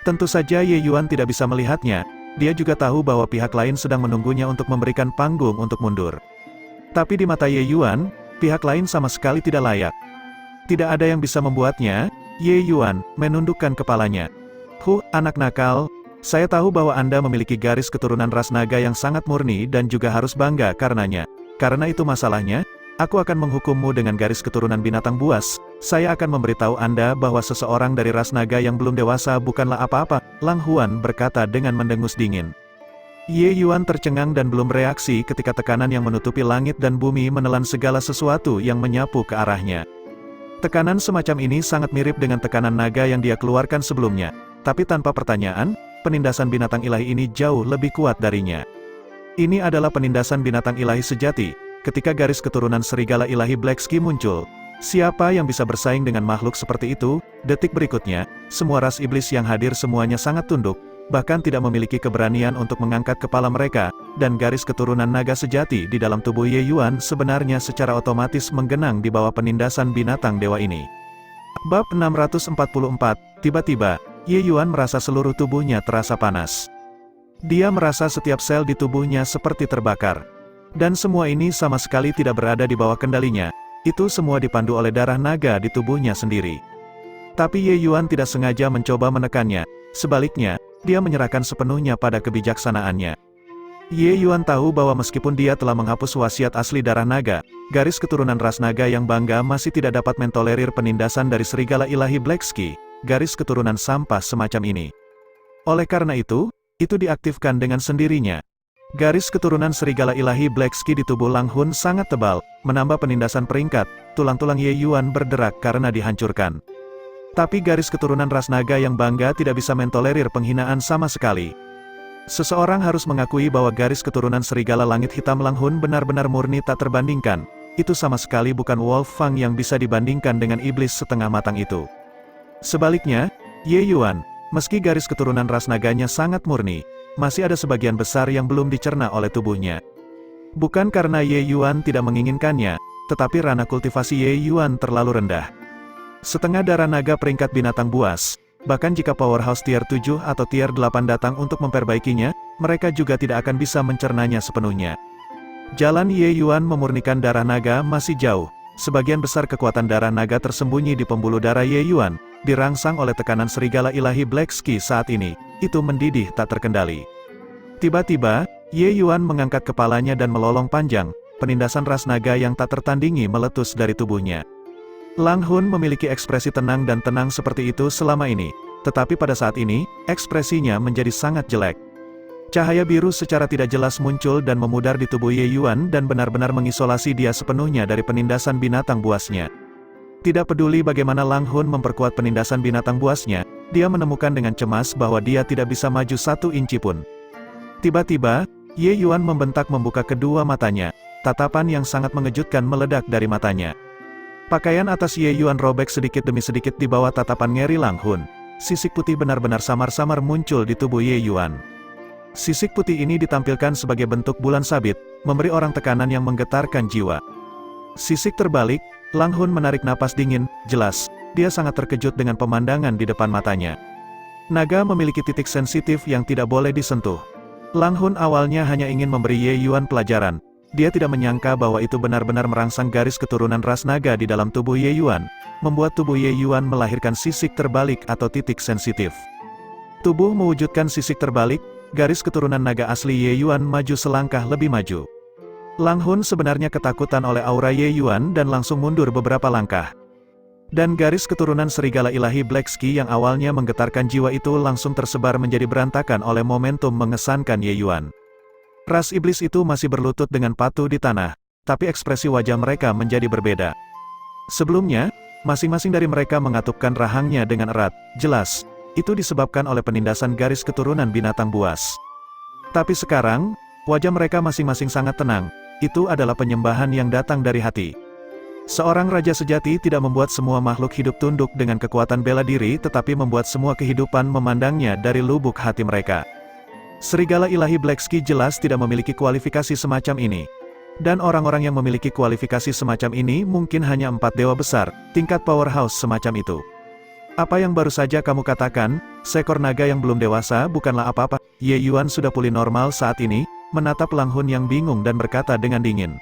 Tentu saja Ye Yuan tidak bisa melihatnya, dia juga tahu bahwa pihak lain sedang menunggunya untuk memberikan panggung untuk mundur. Tapi di mata Ye Yuan, pihak lain sama sekali tidak layak. Tidak ada yang bisa membuatnya, Ye Yuan, menundukkan kepalanya. Anak nakal, saya tahu bahwa Anda memiliki garis keturunan ras naga yang sangat murni dan juga harus bangga karenanya. Karena itu masalahnya, aku akan menghukummu dengan garis keturunan binatang buas. Saya akan memberitahu Anda bahwa seseorang dari ras naga yang belum dewasa bukanlah apa-apa, Lang Huan berkata dengan mendengus dingin. Ye Yuan tercengang dan belum bereaksi ketika tekanan yang menutupi langit dan bumi menelan segala sesuatu yang menyapu ke arahnya. Tekanan semacam ini sangat mirip dengan tekanan naga yang dia keluarkan sebelumnya. Tapi tanpa pertanyaan, penindasan binatang ilahi ini jauh lebih kuat darinya. Ini adalah penindasan binatang ilahi sejati. Ketika garis keturunan serigala ilahi Black Ski muncul, siapa yang bisa bersaing dengan makhluk seperti itu? Detik berikutnya, semua ras iblis yang hadir semuanya sangat tunduk. bahkan tidak memiliki keberanian untuk mengangkat kepala mereka, dan garis keturunan naga sejati di dalam tubuh Ye Yuan sebenarnya secara otomatis menggenang di bawah penindasan binatang dewa ini. Bab 644, tiba-tiba, Ye Yuan merasa seluruh tubuhnya terasa panas. Dia merasa setiap sel di tubuhnya seperti terbakar. Dan semua ini sama sekali tidak berada di bawah kendalinya, itu semua dipandu oleh darah naga di tubuhnya sendiri. Tapi Ye Yuan tidak sengaja mencoba menekannya, sebaliknya, dia menyerahkan sepenuhnya pada kebijaksanaannya. Ye Yuan tahu bahwa meskipun dia telah menghapus wasiat asli darah naga, garis keturunan ras naga yang bangga masih tidak dapat mentolerir penindasan dari serigala ilahi Black Ski, garis keturunan sampah semacam ini. Oleh karena itu diaktifkan dengan sendirinya. Garis keturunan serigala ilahi Black Ski di tubuh Lang Hun sangat tebal, menambah penindasan peringkat, tulang-tulang Ye Yuan berderak karena dihancurkan. Tapi garis keturunan ras naga yang bangga tidak bisa mentolerir penghinaan sama sekali. Seseorang harus mengakui bahwa garis keturunan serigala langit hitam Lang Hun benar-benar murni tak terbandingkan, itu sama sekali bukan Wolf Fang yang bisa dibandingkan dengan iblis setengah matang itu. Sebaliknya, Ye Yuan, meski garis keturunan ras naganya sangat murni, masih ada sebagian besar yang belum dicerna oleh tubuhnya. Bukan karena Ye Yuan tidak menginginkannya, tetapi ranah kultivasi Ye Yuan terlalu rendah. Setengah darah naga peringkat binatang buas, bahkan jika powerhouse tier 7 atau tier 8 datang untuk memperbaikinya, mereka juga tidak akan bisa mencernanya sepenuhnya. Jalan Ye Yuan memurnikan darah naga masih jauh, sebagian besar kekuatan darah naga tersembunyi di pembuluh darah Ye Yuan, dirangsang oleh tekanan serigala ilahi Black Ski saat ini, itu mendidih tak terkendali. Tiba-tiba, Ye Yuan mengangkat kepalanya dan melolong panjang, penindasan ras naga yang tak tertandingi meletus dari tubuhnya. Lang Hun memiliki ekspresi tenang dan tenang seperti itu selama ini, tetapi pada saat ini, ekspresinya menjadi sangat jelek. Cahaya biru secara tidak jelas muncul dan memudar di tubuh Ye Yuan dan benar-benar mengisolasi dia sepenuhnya dari penindasan binatang buasnya. Tidak peduli bagaimana Lang Hun memperkuat penindasan binatang buasnya, dia menemukan dengan cemas bahwa dia tidak bisa maju 1 inci pun. Tiba-tiba, Ye Yuan membentak membuka kedua matanya, tatapan yang sangat mengejutkan meledak dari matanya. Pakaian atas Ye Yuan robek sedikit demi sedikit di bawah tatapan ngeri Lang Hun. Sisik putih benar-benar samar-samar muncul di tubuh Ye Yuan. Sisik putih ini ditampilkan sebagai bentuk bulan sabit, memberi orang tekanan yang menggetarkan jiwa. Sisik terbalik, Lang Hun menarik napas dingin, jelas, dia sangat terkejut dengan pemandangan di depan matanya. Naga memiliki titik sensitif yang tidak boleh disentuh. Lang Hun awalnya hanya ingin memberi Ye Yuan pelajaran. Dia tidak menyangka bahwa itu benar-benar merangsang garis keturunan ras naga di dalam tubuh Ye Yuan, membuat tubuh Ye Yuan melahirkan sisik terbalik atau titik sensitif. Tubuh mewujudkan sisik terbalik, garis keturunan naga asli Ye Yuan maju selangkah lebih maju. Lang Hun sebenarnya ketakutan oleh aura Ye Yuan dan langsung mundur beberapa langkah. Dan garis keturunan serigala ilahi Black Ski yang awalnya menggetarkan jiwa itu langsung tersebar menjadi berantakan oleh momentum mengesankan Ye Yuan. Ras iblis itu masih berlutut dengan patuh di tanah, tapi ekspresi wajah mereka menjadi berbeda. Sebelumnya, masing-masing dari mereka mengatupkan rahangnya dengan erat, jelas, itu disebabkan oleh penindasan garis keturunan binatang buas. Tapi sekarang, wajah mereka masing-masing sangat tenang, itu adalah penyembahan yang datang dari hati. Seorang raja sejati tidak membuat semua makhluk hidup tunduk dengan kekuatan bela diri tetapi membuat semua kehidupan memandangnya dari lubuk hati mereka. Serigala ilahi Black Ski jelas tidak memiliki kualifikasi semacam ini. Dan orang-orang yang memiliki kualifikasi semacam ini mungkin hanya 4 dewa besar, tingkat powerhouse semacam itu. Apa yang baru saja kamu katakan, seekor naga yang belum dewasa bukanlah apa-apa. Ye Yuan sudah pulih normal saat ini, menatap Lang Hun yang bingung dan berkata dengan dingin.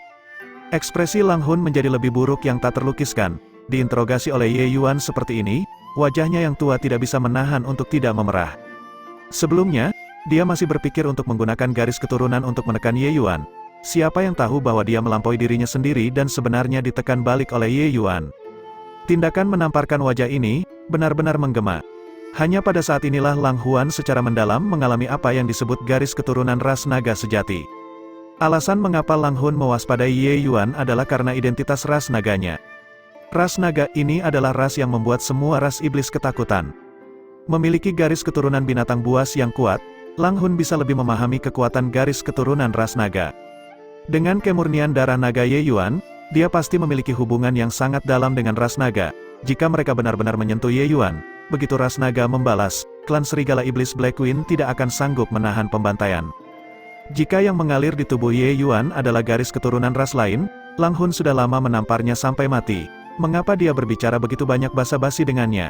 Ekspresi Lang Hun menjadi lebih buruk yang tak terlukiskan. Diinterogasi oleh Ye Yuan seperti ini, wajahnya yang tua tidak bisa menahan untuk tidak memerah. Sebelumnya, dia masih berpikir untuk menggunakan garis keturunan untuk menekan Ye Yuan. Siapa yang tahu bahwa dia melampaui dirinya sendiri dan sebenarnya ditekan balik oleh Ye Yuan. Tindakan menamparkan wajah ini, benar-benar menggema. Hanya pada saat inilah Lang Huan secara mendalam mengalami apa yang disebut garis keturunan ras naga sejati. Alasan mengapa Lang Hun mewaspadai Ye Yuan adalah karena identitas ras naganya. Ras naga ini adalah ras yang membuat semua ras iblis ketakutan. Memiliki garis keturunan binatang buas yang kuat, Lang Hun bisa lebih memahami kekuatan garis keturunan ras naga. Dengan kemurnian darah naga Ye Yuan, dia pasti memiliki hubungan yang sangat dalam dengan ras naga. Jika mereka benar-benar menyentuh Ye Yuan, begitu ras naga membalas, klan serigala iblis Black Queen tidak akan sanggup menahan pembantaian. Jika yang mengalir di tubuh Ye Yuan adalah garis keturunan ras lain, Lang Hun sudah lama menamparnya sampai mati. Mengapa dia berbicara begitu banyak basa-basi dengannya?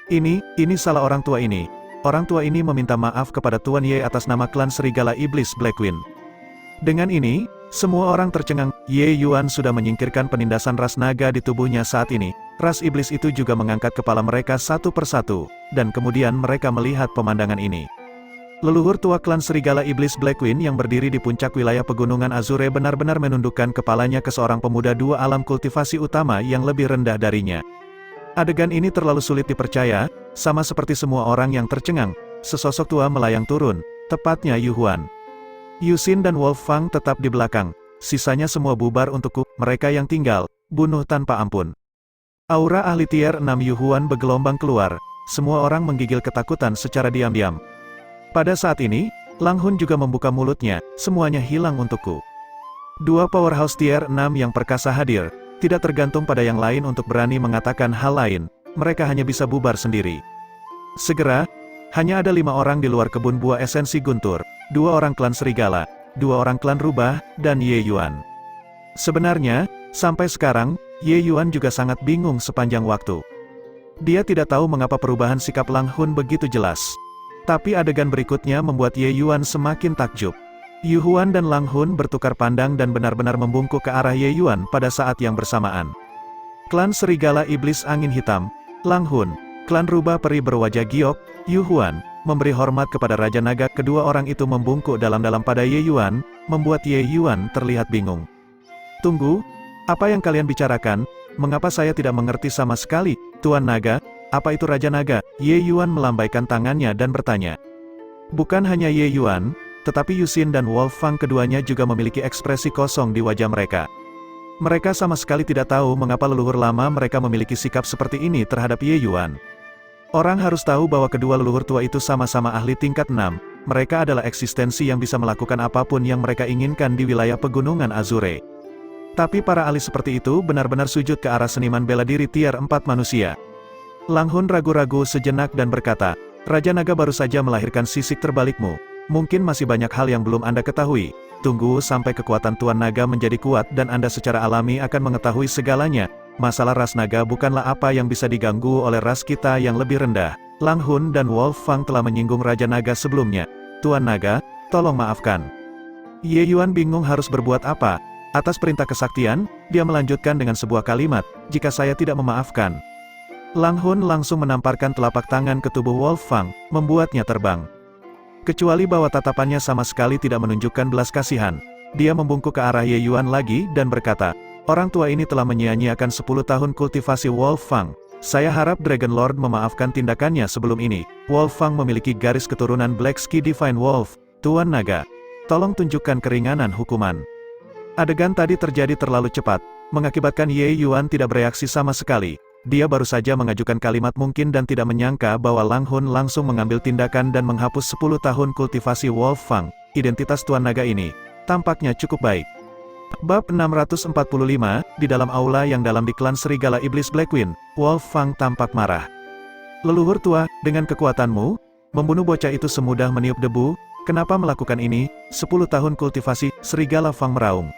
Ini salah orang tua ini. Orang tua ini meminta maaf kepada Tuan Ye atas nama klan serigala iblis Black Queen. Dengan ini, semua orang tercengang. Ye Yuan sudah menyingkirkan penindasan ras naga di tubuhnya saat ini. Ras iblis itu juga mengangkat kepala mereka satu persatu, dan kemudian mereka melihat pemandangan ini. Leluhur tua klan serigala iblis Black Queen yang berdiri di puncak wilayah pegunungan Azure benar-benar menundukkan kepalanya ke seorang pemuda dua alam kultivasi utama yang lebih rendah darinya. Adegan ini terlalu sulit dipercaya, sama seperti semua orang yang tercengang. Sesosok tua melayang turun, tepatnya Yu Huan. Yu Xin dan Wolf Fang tetap di belakang. Sisanya semua bubar untukku, mereka yang tinggal, bunuh tanpa ampun. Aura ahli tier 6 Yu Huan bergelombang keluar. Semua orang menggigil ketakutan secara diam-diam. Pada saat ini, Lang Hun juga membuka mulutnya, semuanya hilang untukku. Dua powerhouse tier 6 yang perkasa hadir, tidak tergantung pada yang lain untuk berani mengatakan hal lain, mereka hanya bisa bubar sendiri. Segera, hanya ada 5 orang di luar kebun buah esensi guntur, 2 orang klan serigala, 2 orang klan rubah, dan Ye Yuan. Sebenarnya, sampai sekarang, Ye Yuan juga sangat bingung sepanjang waktu. Dia tidak tahu mengapa perubahan sikap Lang Hun begitu jelas. Tapi adegan berikutnya membuat Ye Yuan semakin takjub. Yu Huan dan Lang Hun bertukar pandang dan benar-benar membungkuk ke arah Ye Yuan pada saat yang bersamaan. Klan serigala iblis angin hitam, Lang Hun, klan rubah peri berwajah giok, Yu Huan, memberi hormat kepada Raja Naga. Kedua orang itu membungkuk dalam-dalam pada Ye Yuan, membuat Ye Yuan terlihat bingung. Tunggu, apa yang kalian bicarakan? Mengapa saya tidak mengerti sama sekali, Tuan Naga? Apa itu Raja Naga? Ye Yuan melambaikan tangannya dan bertanya. Bukan hanya Ye Yuan, tetapi Yu Xin dan Wolf Fang keduanya juga memiliki ekspresi kosong di wajah mereka. Mereka sama sekali tidak tahu mengapa leluhur lama mereka memiliki sikap seperti ini terhadap Ye Yuan. Orang harus tahu bahwa kedua leluhur tua itu sama-sama ahli tingkat 6, mereka adalah eksistensi yang bisa melakukan apapun yang mereka inginkan di wilayah pegunungan Azure. Tapi para ahli seperti itu benar-benar sujud ke arah seniman bela diri tier 4 manusia. Lang Hun ragu-ragu sejenak dan berkata, Raja Naga baru saja melahirkan sisik terbalikmu. Mungkin masih banyak hal yang belum Anda ketahui. Tunggu sampai kekuatan Tuan Naga menjadi kuat dan Anda secara alami akan mengetahui segalanya. Masalah ras naga bukanlah apa yang bisa diganggu oleh ras kita yang lebih rendah. Lang Hun dan Wolf Fang telah menyinggung Raja Naga sebelumnya. Tuan Naga, tolong maafkan. Ye Yuan bingung harus berbuat apa. Atas perintah kesaktian, dia melanjutkan dengan sebuah kalimat, jika saya tidak memaafkan. Lang Hun langsung menamparkan telapak tangan ke tubuh Wolf Fang, membuatnya terbang. Kecuali bahwa tatapannya sama sekali tidak menunjukkan belas kasihan. Dia membungkuk ke arah Ye Yuan lagi dan berkata, orang tua ini telah menyia-nyiakan 10 tahun kultivasi Wolf Fang. Saya harap Dragon Lord memaafkan tindakannya sebelum ini. Wolf Fang memiliki garis keturunan Black Ski Divine Wolf. Tuan Naga, tolong tunjukkan keringanan hukuman. Adegan tadi terjadi terlalu cepat, mengakibatkan Ye Yuan tidak bereaksi sama sekali. Dia baru saja mengajukan kalimat mungkin dan tidak menyangka bahwa Lang Hun langsung mengambil tindakan dan menghapus 10 tahun kultivasi Wolf Fang. Identitas Tuan Naga ini tampaknya cukup baik. Bab 645, di dalam aula yang dalam di klan serigala iblis Black Queen, Wolf Fang tampak marah. Leluhur tua, dengan kekuatanmu, membunuh bocah itu semudah meniup debu, kenapa melakukan ini? 10 tahun kultivasi, serigala Fang meraung.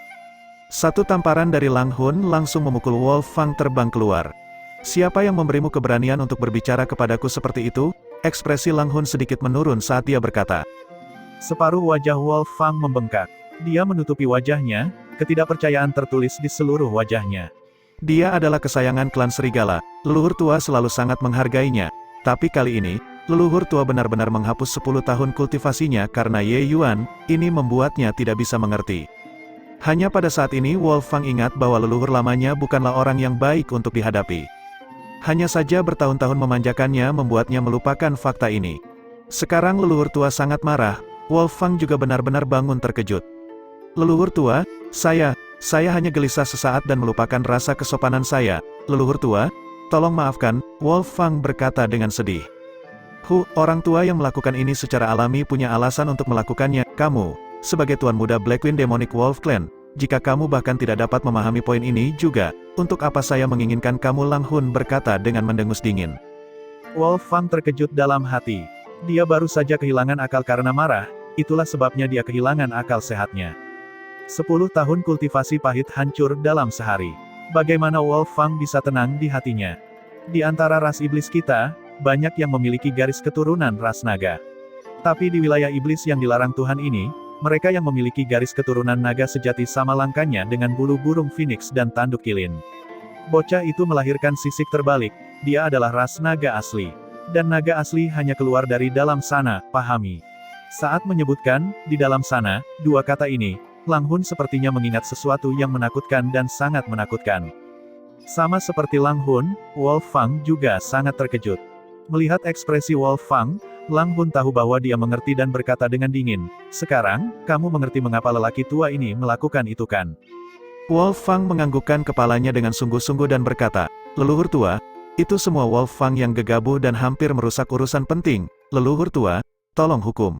Satu tamparan dari Lang Hun langsung memukul Wolf Fang terbang keluar. Siapa yang memberimu keberanian untuk berbicara kepadaku seperti itu? Ekspresi Lang Hun sedikit menurun saat dia berkata. Separuh wajah Wolf Fang membengkak. Dia menutupi wajahnya, ketidakpercayaan tertulis di seluruh wajahnya. Dia adalah kesayangan klan serigala, leluhur tua selalu sangat menghargainya. Tapi kali ini, leluhur tua benar-benar menghapus 10 tahun kultivasinya karena Ye Yuan, ini membuatnya tidak bisa mengerti. Hanya pada saat ini Wolf Fang ingat bahwa leluhur lamanya bukanlah orang yang baik untuk dihadapi. Hanya saja bertahun-tahun memanjakannya membuatnya melupakan fakta ini. Sekarang leluhur tua sangat marah, Wolf Fang juga benar-benar bangun terkejut. Leluhur tua, saya hanya gelisah sesaat dan melupakan rasa kesopanan saya. Leluhur tua, tolong maafkan, Wolf Fang berkata dengan sedih. Orang tua yang melakukan ini secara alami punya alasan untuk melakukannya. Kamu, sebagai Tuan Muda Black Queen Demonic Wolf Clan, jika kamu bahkan tidak dapat memahami poin ini juga, untuk apa saya menginginkan kamu? Lang Hun berkata dengan mendengus dingin. Wolf Fang terkejut dalam hati. Dia baru saja kehilangan akal karena marah, itulah sebabnya dia kehilangan akal sehatnya. 10 tahun kultivasi pahit hancur dalam sehari. Bagaimana Wolf Fang bisa tenang di hatinya? Di antara ras iblis kita, banyak yang memiliki garis keturunan ras naga. Tapi di wilayah iblis yang dilarang Tuhan ini, mereka yang memiliki garis keturunan naga sejati sama langkahnya dengan bulu burung phoenix dan tanduk kilin. Bocah itu melahirkan sisik terbalik, dia adalah ras naga asli. Dan naga asli hanya keluar dari dalam sana, pahami. Saat menyebutkan, di dalam sana, dua kata ini, Lang Hun sepertinya mengingat sesuatu yang menakutkan dan sangat menakutkan. Sama seperti Lang Hun, Wolf Fang juga sangat terkejut. Melihat ekspresi Wolf Fang, Lang Hun tahu bahwa dia mengerti dan berkata dengan dingin, "Sekarang, kamu mengerti mengapa lelaki tua ini melakukan itu kan?" Wolf Fang menganggukkan kepalanya dengan sungguh-sungguh dan berkata, "Leluhur tua, itu semua Wolf Fang yang gegabah dan hampir merusak urusan penting. Leluhur tua, tolong hukum."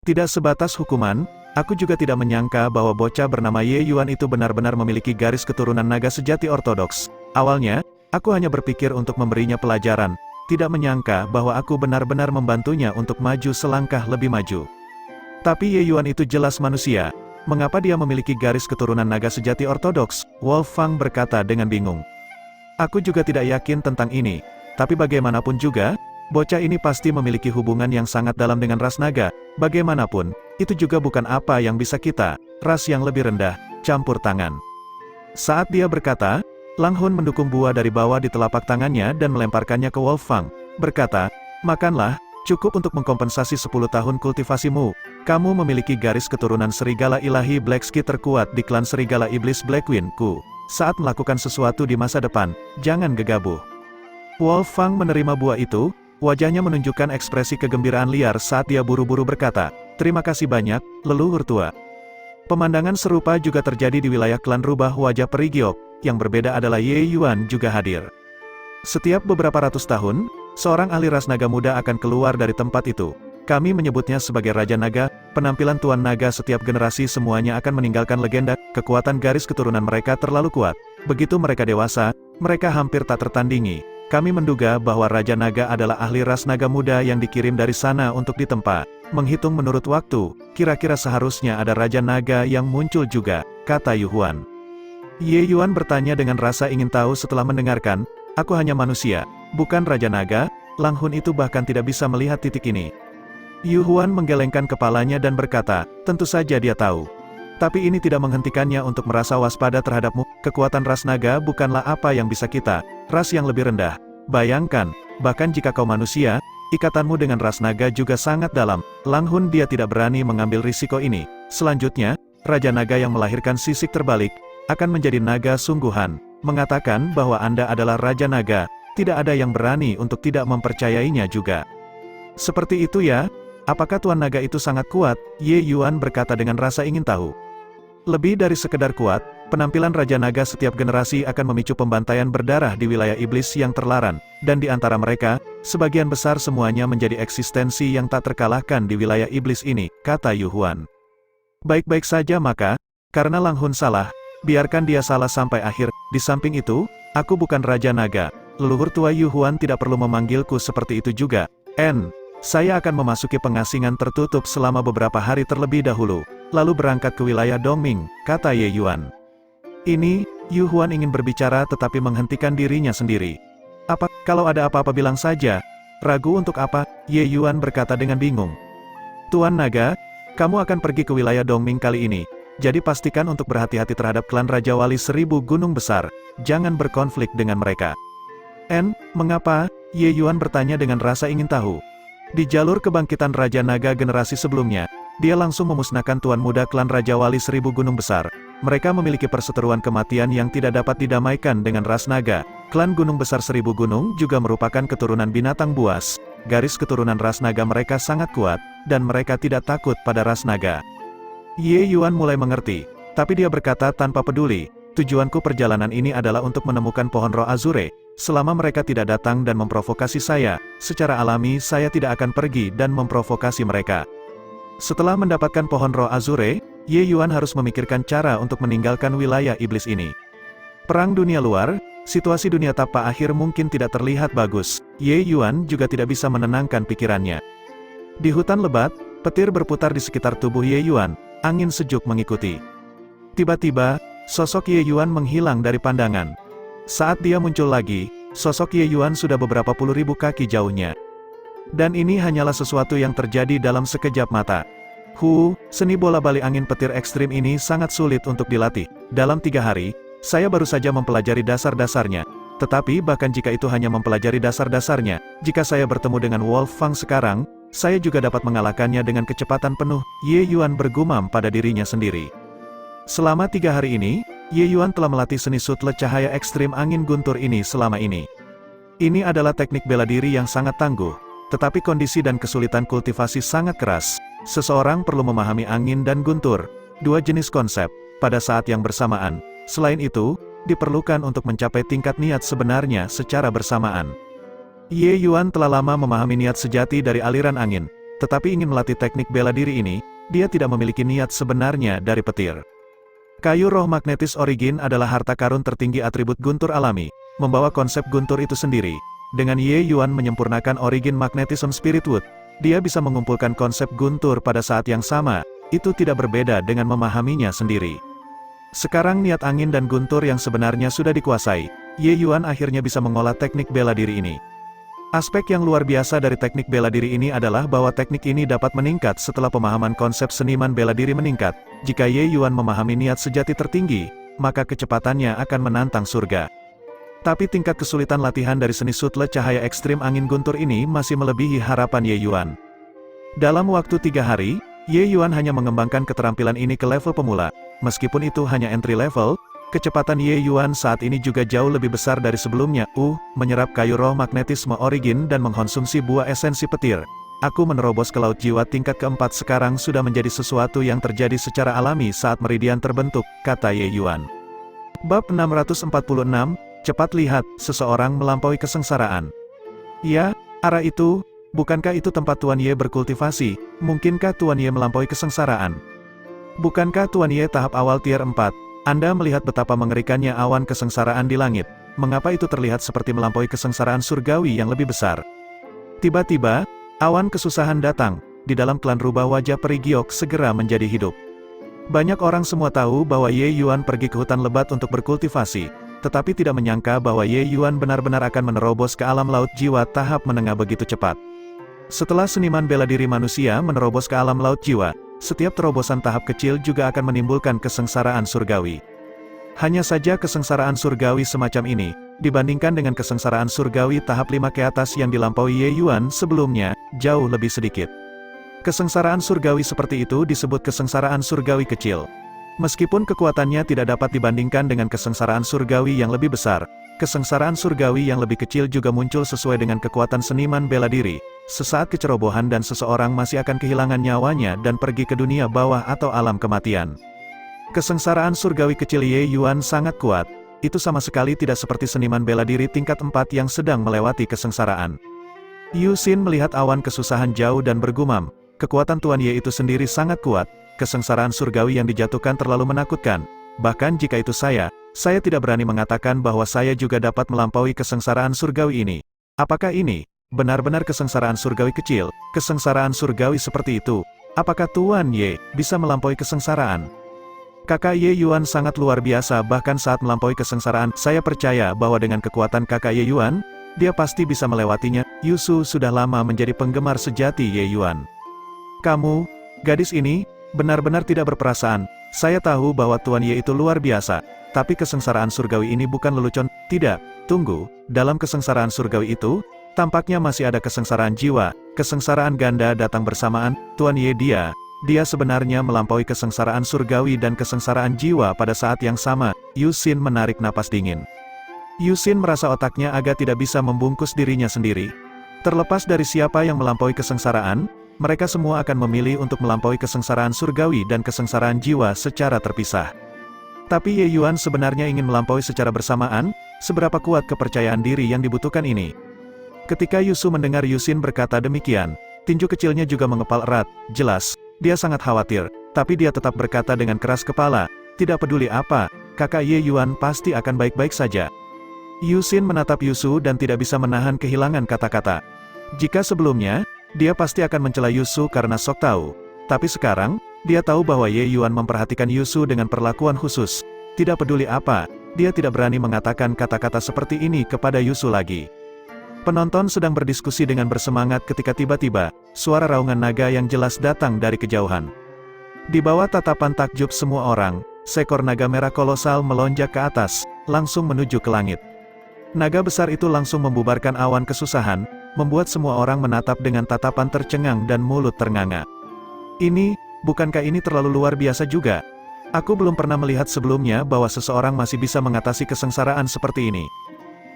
Tidak sebatas hukuman, aku juga tidak menyangka bahwa bocah bernama Ye Yuan itu benar-benar memiliki garis keturunan naga sejati ortodoks. Awalnya, aku hanya berpikir untuk memberinya pelajaran, tidak menyangka bahwa aku benar-benar membantunya untuk maju selangkah lebih maju. Tapi Ye Yuan itu jelas manusia. Mengapa dia memiliki garis keturunan naga sejati ortodoks? Wolf Fang berkata dengan bingung. Aku juga tidak yakin tentang ini. Tapi bagaimanapun juga, bocah ini pasti memiliki hubungan yang sangat dalam dengan ras naga. Bagaimanapun, itu juga bukan apa yang bisa kita, ras yang lebih rendah, campur tangan. Saat dia berkata, Lang Hun mendukung buah dari bawah di telapak tangannya dan melemparkannya ke Wolf Fang. Berkata, "Makanlah, cukup untuk mengkompensasi 10 tahun kultivasimu. Kamu memiliki garis keturunan serigala ilahi Black Ski terkuat di klan serigala iblis Blackwing ku. Saat melakukan sesuatu di masa depan, jangan gegabah." Wolf Fang menerima buah itu, wajahnya menunjukkan ekspresi kegembiraan liar saat dia buru-buru berkata, "Terima kasih banyak, leluhur tua." Pemandangan serupa juga terjadi di wilayah klan rubah wajah peri Giok, yang berbeda adalah Ye Yuan juga hadir. Setiap beberapa ratus tahun, seorang ahli ras naga muda akan keluar dari tempat itu. Kami menyebutnya sebagai Raja Naga. Penampilan Tuan Naga setiap generasi semuanya akan meninggalkan legenda. Kekuatan garis keturunan mereka terlalu kuat. Begitu mereka dewasa, mereka hampir tak tertandingi. Kami menduga bahwa Raja Naga adalah ahli ras naga muda yang dikirim dari sana untuk ditempa. Menghitung menurut waktu, kira-kira seharusnya ada Raja Naga yang muncul juga, kata Yu Huan. Ye Yuan bertanya dengan rasa ingin tahu setelah mendengarkan, "Aku hanya manusia, bukan Raja Naga." Lang Hun itu bahkan tidak bisa melihat titik ini. Yu Huan menggelengkan kepalanya dan berkata, "Tentu saja dia tahu. Tapi ini tidak menghentikannya untuk merasa waspada terhadapmu. Kekuatan ras naga bukanlah apa yang bisa kita, ras yang lebih rendah. Bayangkan, bahkan jika kau manusia, ikatanmu dengan ras naga juga sangat dalam." Lang Hun dia tidak berani mengambil risiko ini. Selanjutnya, Raja Naga yang melahirkan sisik terbalik, akan menjadi naga sungguhan, mengatakan bahwa Anda adalah Raja Naga, tidak ada yang berani untuk tidak mempercayainya juga. "Seperti itu ya? Apakah Tuan Naga itu sangat kuat?" Ye Yuan berkata dengan rasa ingin tahu. Lebih dari sekedar kuat, penampilan Raja Naga setiap generasi akan memicu pembantaian berdarah di wilayah iblis yang terlarang, dan di antara mereka, sebagian besar semuanya menjadi eksistensi yang tak terkalahkan di wilayah iblis ini, kata Yu Huan. Baik-baik saja maka, karena Lang Hun salah, biarkan dia salah sampai akhir. Di samping itu, aku bukan Raja Naga. Leluhur tua Yu Huan tidak perlu memanggilku seperti itu juga. Saya akan memasuki pengasingan tertutup selama beberapa hari terlebih dahulu, lalu berangkat ke wilayah Dongming, kata Ye Yuan. Ini, Yu Huan ingin berbicara tetapi menghentikan dirinya sendiri. Kalau ada apa-apa bilang saja. Ragu untuk apa? Ye Yuan berkata dengan bingung. Tuan Naga, kamu akan pergi ke wilayah Dongming kali ini, jadi pastikan untuk berhati-hati terhadap klan Raja Wali 1000 Gunung Besar, jangan berkonflik dengan mereka. Mengapa? Ye Yuan bertanya dengan rasa ingin tahu. Di jalur kebangkitan Raja Naga generasi sebelumnya, dia langsung memusnahkan Tuan Muda klan Raja Wali 1000 Gunung Besar. Mereka memiliki perseteruan kematian yang tidak dapat didamaikan dengan ras naga. Klan Gunung Besar 1000 Gunung juga merupakan keturunan binatang buas. Garis keturunan ras naga mereka sangat kuat, dan mereka tidak takut pada ras naga. Ye Yuan mulai mengerti, tapi dia berkata tanpa peduli, tujuanku perjalanan ini adalah untuk menemukan pohon roh Azure. Selama mereka tidak datang dan memprovokasi saya, secara alami saya tidak akan pergi dan memprovokasi mereka. Setelah mendapatkan pohon roh Azure, Ye Yuan harus memikirkan cara untuk meninggalkan wilayah iblis ini. Perang dunia luar, situasi dunia tapa akhir mungkin tidak terlihat bagus. Ye Yuan juga tidak bisa menenangkan pikirannya. Di hutan lebat, petir berputar di sekitar tubuh Ye Yuan, angin sejuk mengikuti. Tiba-tiba, sosok Ye Yuan menghilang dari pandangan. Saat dia muncul lagi, sosok Ye Yuan sudah beberapa puluh ribu kaki jauhnya. Dan ini hanyalah sesuatu yang terjadi dalam sekejap mata. Seni bola balik angin petir ekstrim ini sangat sulit untuk dilatih. Dalam 3 hari, saya baru saja mempelajari dasar-dasarnya. Tetapi bahkan jika itu hanya mempelajari dasar-dasarnya, jika saya bertemu dengan Wolf Fang sekarang, saya juga dapat mengalahkannya dengan kecepatan penuh, Ye Yuan bergumam pada dirinya sendiri. Selama 3 hari ini, Ye Yuan telah melatih seni sutle cahaya ekstrim angin guntur ini selama ini. Ini adalah teknik bela diri yang sangat tangguh, tetapi kondisi dan kesulitan kultivasi sangat keras. Seseorang perlu memahami angin dan guntur, 2 jenis konsep, pada saat yang bersamaan. Selain itu, diperlukan untuk mencapai tingkat niat sebenarnya secara bersamaan. Ye Yuan telah lama memahami niat sejati dari aliran angin, tetapi ingin melatih teknik bela diri ini, dia tidak memiliki niat sebenarnya dari petir. Kayu roh magnetis origin adalah harta karun tertinggi atribut guntur alami, membawa konsep guntur itu sendiri. Dengan Ye Yuan menyempurnakan origin magnetism spirit wood, dia bisa mengumpulkan konsep guntur pada saat yang sama, itu tidak berbeda dengan memahaminya sendiri. Sekarang niat angin dan guntur yang sebenarnya sudah dikuasai, Ye Yuan akhirnya bisa mengolah teknik bela diri ini. Aspek yang luar biasa dari teknik bela diri ini adalah bahwa teknik ini dapat meningkat setelah pemahaman konsep seniman bela diri meningkat. Jika Ye Yuan memahami niat sejati tertinggi, maka kecepatannya akan menantang surga. Tapi tingkat kesulitan latihan dari seni sutle cahaya ekstrim angin guntur ini masih melebihi harapan Ye Yuan. Dalam waktu 3 hari, Ye Yuan hanya mengembangkan keterampilan ini ke level pemula. Meskipun itu hanya entry level, kecepatan Ye Yuan saat ini juga jauh lebih besar dari sebelumnya. Menyerap kayu roh magnetisme origin dan mengkonsumsi buah esensi petir. Aku menerobos ke laut jiwa tingkat keempat sekarang sudah menjadi sesuatu yang terjadi secara alami saat meridian terbentuk, kata Ye Yuan. Bab 646, cepat lihat, seseorang melampaui kesengsaraan. Ya, arah itu, bukankah itu tempat Tuan Ye berkultivasi? Mungkinkah Tuan Ye melampaui kesengsaraan? Bukankah Tuan Ye tahap awal tier 4? Anda melihat betapa mengerikannya awan kesengsaraan di langit. Mengapa itu terlihat seperti melampaui kesengsaraan surgawi yang lebih besar? Tiba-tiba, awan kesusahan datang. Di dalam klan rubah wajah peri giok segera menjadi hidup. Banyak orang semua tahu bahwa Ye Yuan pergi ke hutan lebat untuk berkultivasi, tetapi tidak menyangka bahwa Ye Yuan benar-benar akan menerobos ke alam laut jiwa tahap menengah begitu cepat. Setelah seniman bela diri manusia menerobos ke alam laut jiwa, setiap terobosan tahap kecil juga akan menimbulkan kesengsaraan surgawi. Hanya saja kesengsaraan surgawi semacam ini, dibandingkan dengan kesengsaraan surgawi tahap 5 ke atas yang dilampaui Ye Yuan sebelumnya, jauh lebih sedikit. Kesengsaraan surgawi seperti itu disebut kesengsaraan surgawi kecil. Meskipun kekuatannya tidak dapat dibandingkan dengan kesengsaraan surgawi yang lebih besar, kesengsaraan surgawi yang lebih kecil juga muncul sesuai dengan kekuatan seniman bela diri. Sesaat kecerobohan dan seseorang masih akan kehilangan nyawanya dan pergi ke dunia bawah atau alam kematian. Kesengsaraan surgawi kecil Ye Yuan sangat kuat, itu sama sekali tidak seperti seniman bela diri tingkat 4 yang sedang melewati kesengsaraan. Yu Xin melihat awan kesusahan jauh dan bergumam, kekuatan Tuan Ye itu sendiri sangat kuat, kesengsaraan surgawi yang dijatuhkan terlalu menakutkan. Bahkan jika itu saya tidak berani mengatakan bahwa saya juga dapat melampaui kesengsaraan surgawi ini. Apakah ini benar-benar kesengsaraan surgawi kecil, kesengsaraan surgawi seperti itu? Apakah Tuan Ye bisa melampaui kesengsaraan? Kakak Ye Yuan sangat luar biasa bahkan saat melampaui kesengsaraan. Saya percaya bahwa dengan kekuatan kakak Ye Yuan, dia pasti bisa melewatinya. Yusu sudah lama menjadi penggemar sejati Ye Yuan. Kamu, gadis ini, benar-benar tidak berperasaan. Saya tahu bahwa Tuan Ye itu luar biasa, tapi kesengsaraan surgawi ini bukan lelucon. Tidak, tunggu, dalam kesengsaraan surgawi itu, tampaknya masih ada kesengsaraan jiwa, kesengsaraan ganda datang bersamaan. Tuan Ye dia sebenarnya melampaui kesengsaraan surgawi dan kesengsaraan jiwa pada saat yang sama. Yu Xin menarik napas dingin. Yu Xin merasa otaknya agak tidak bisa membungkus dirinya sendiri. Terlepas dari siapa yang melampaui kesengsaraan, mereka semua akan memilih untuk melampaui kesengsaraan surgawi dan kesengsaraan jiwa secara terpisah. Tapi Ye Yuan sebenarnya ingin melampaui secara bersamaan. Seberapa kuat kepercayaan diri yang dibutuhkan ini? Ketika Yusu mendengar Yu Xin berkata demikian, tinju kecilnya juga mengepal erat. Jelas, dia sangat khawatir, tapi dia tetap berkata dengan keras kepala, tidak peduli apa, kakak Ye Yuan pasti akan baik-baik saja. Yu Xin menatap Yusu dan tidak bisa menahan kehilangan kata-kata. Jika sebelumnya, dia pasti akan mencela Yusu karena sok tahu. Tapi sekarang, dia tahu bahwa Ye Yuan memperhatikan Yusu dengan perlakuan khusus. Tidak peduli apa, dia tidak berani mengatakan kata-kata seperti ini kepada Yusu lagi. Penonton sedang berdiskusi dengan bersemangat ketika tiba-tiba, suara raungan naga yang jelas datang dari kejauhan. Di bawah tatapan takjub semua orang, seekor naga merah kolosal melonjak ke atas, langsung menuju ke langit. Naga besar itu langsung membubarkan awan kesusahan, membuat semua orang menatap dengan tatapan tercengang dan mulut ternganga. Bukankah ini terlalu luar biasa juga? Aku belum pernah melihat sebelumnya bahwa seseorang masih bisa mengatasi kesengsaraan seperti ini.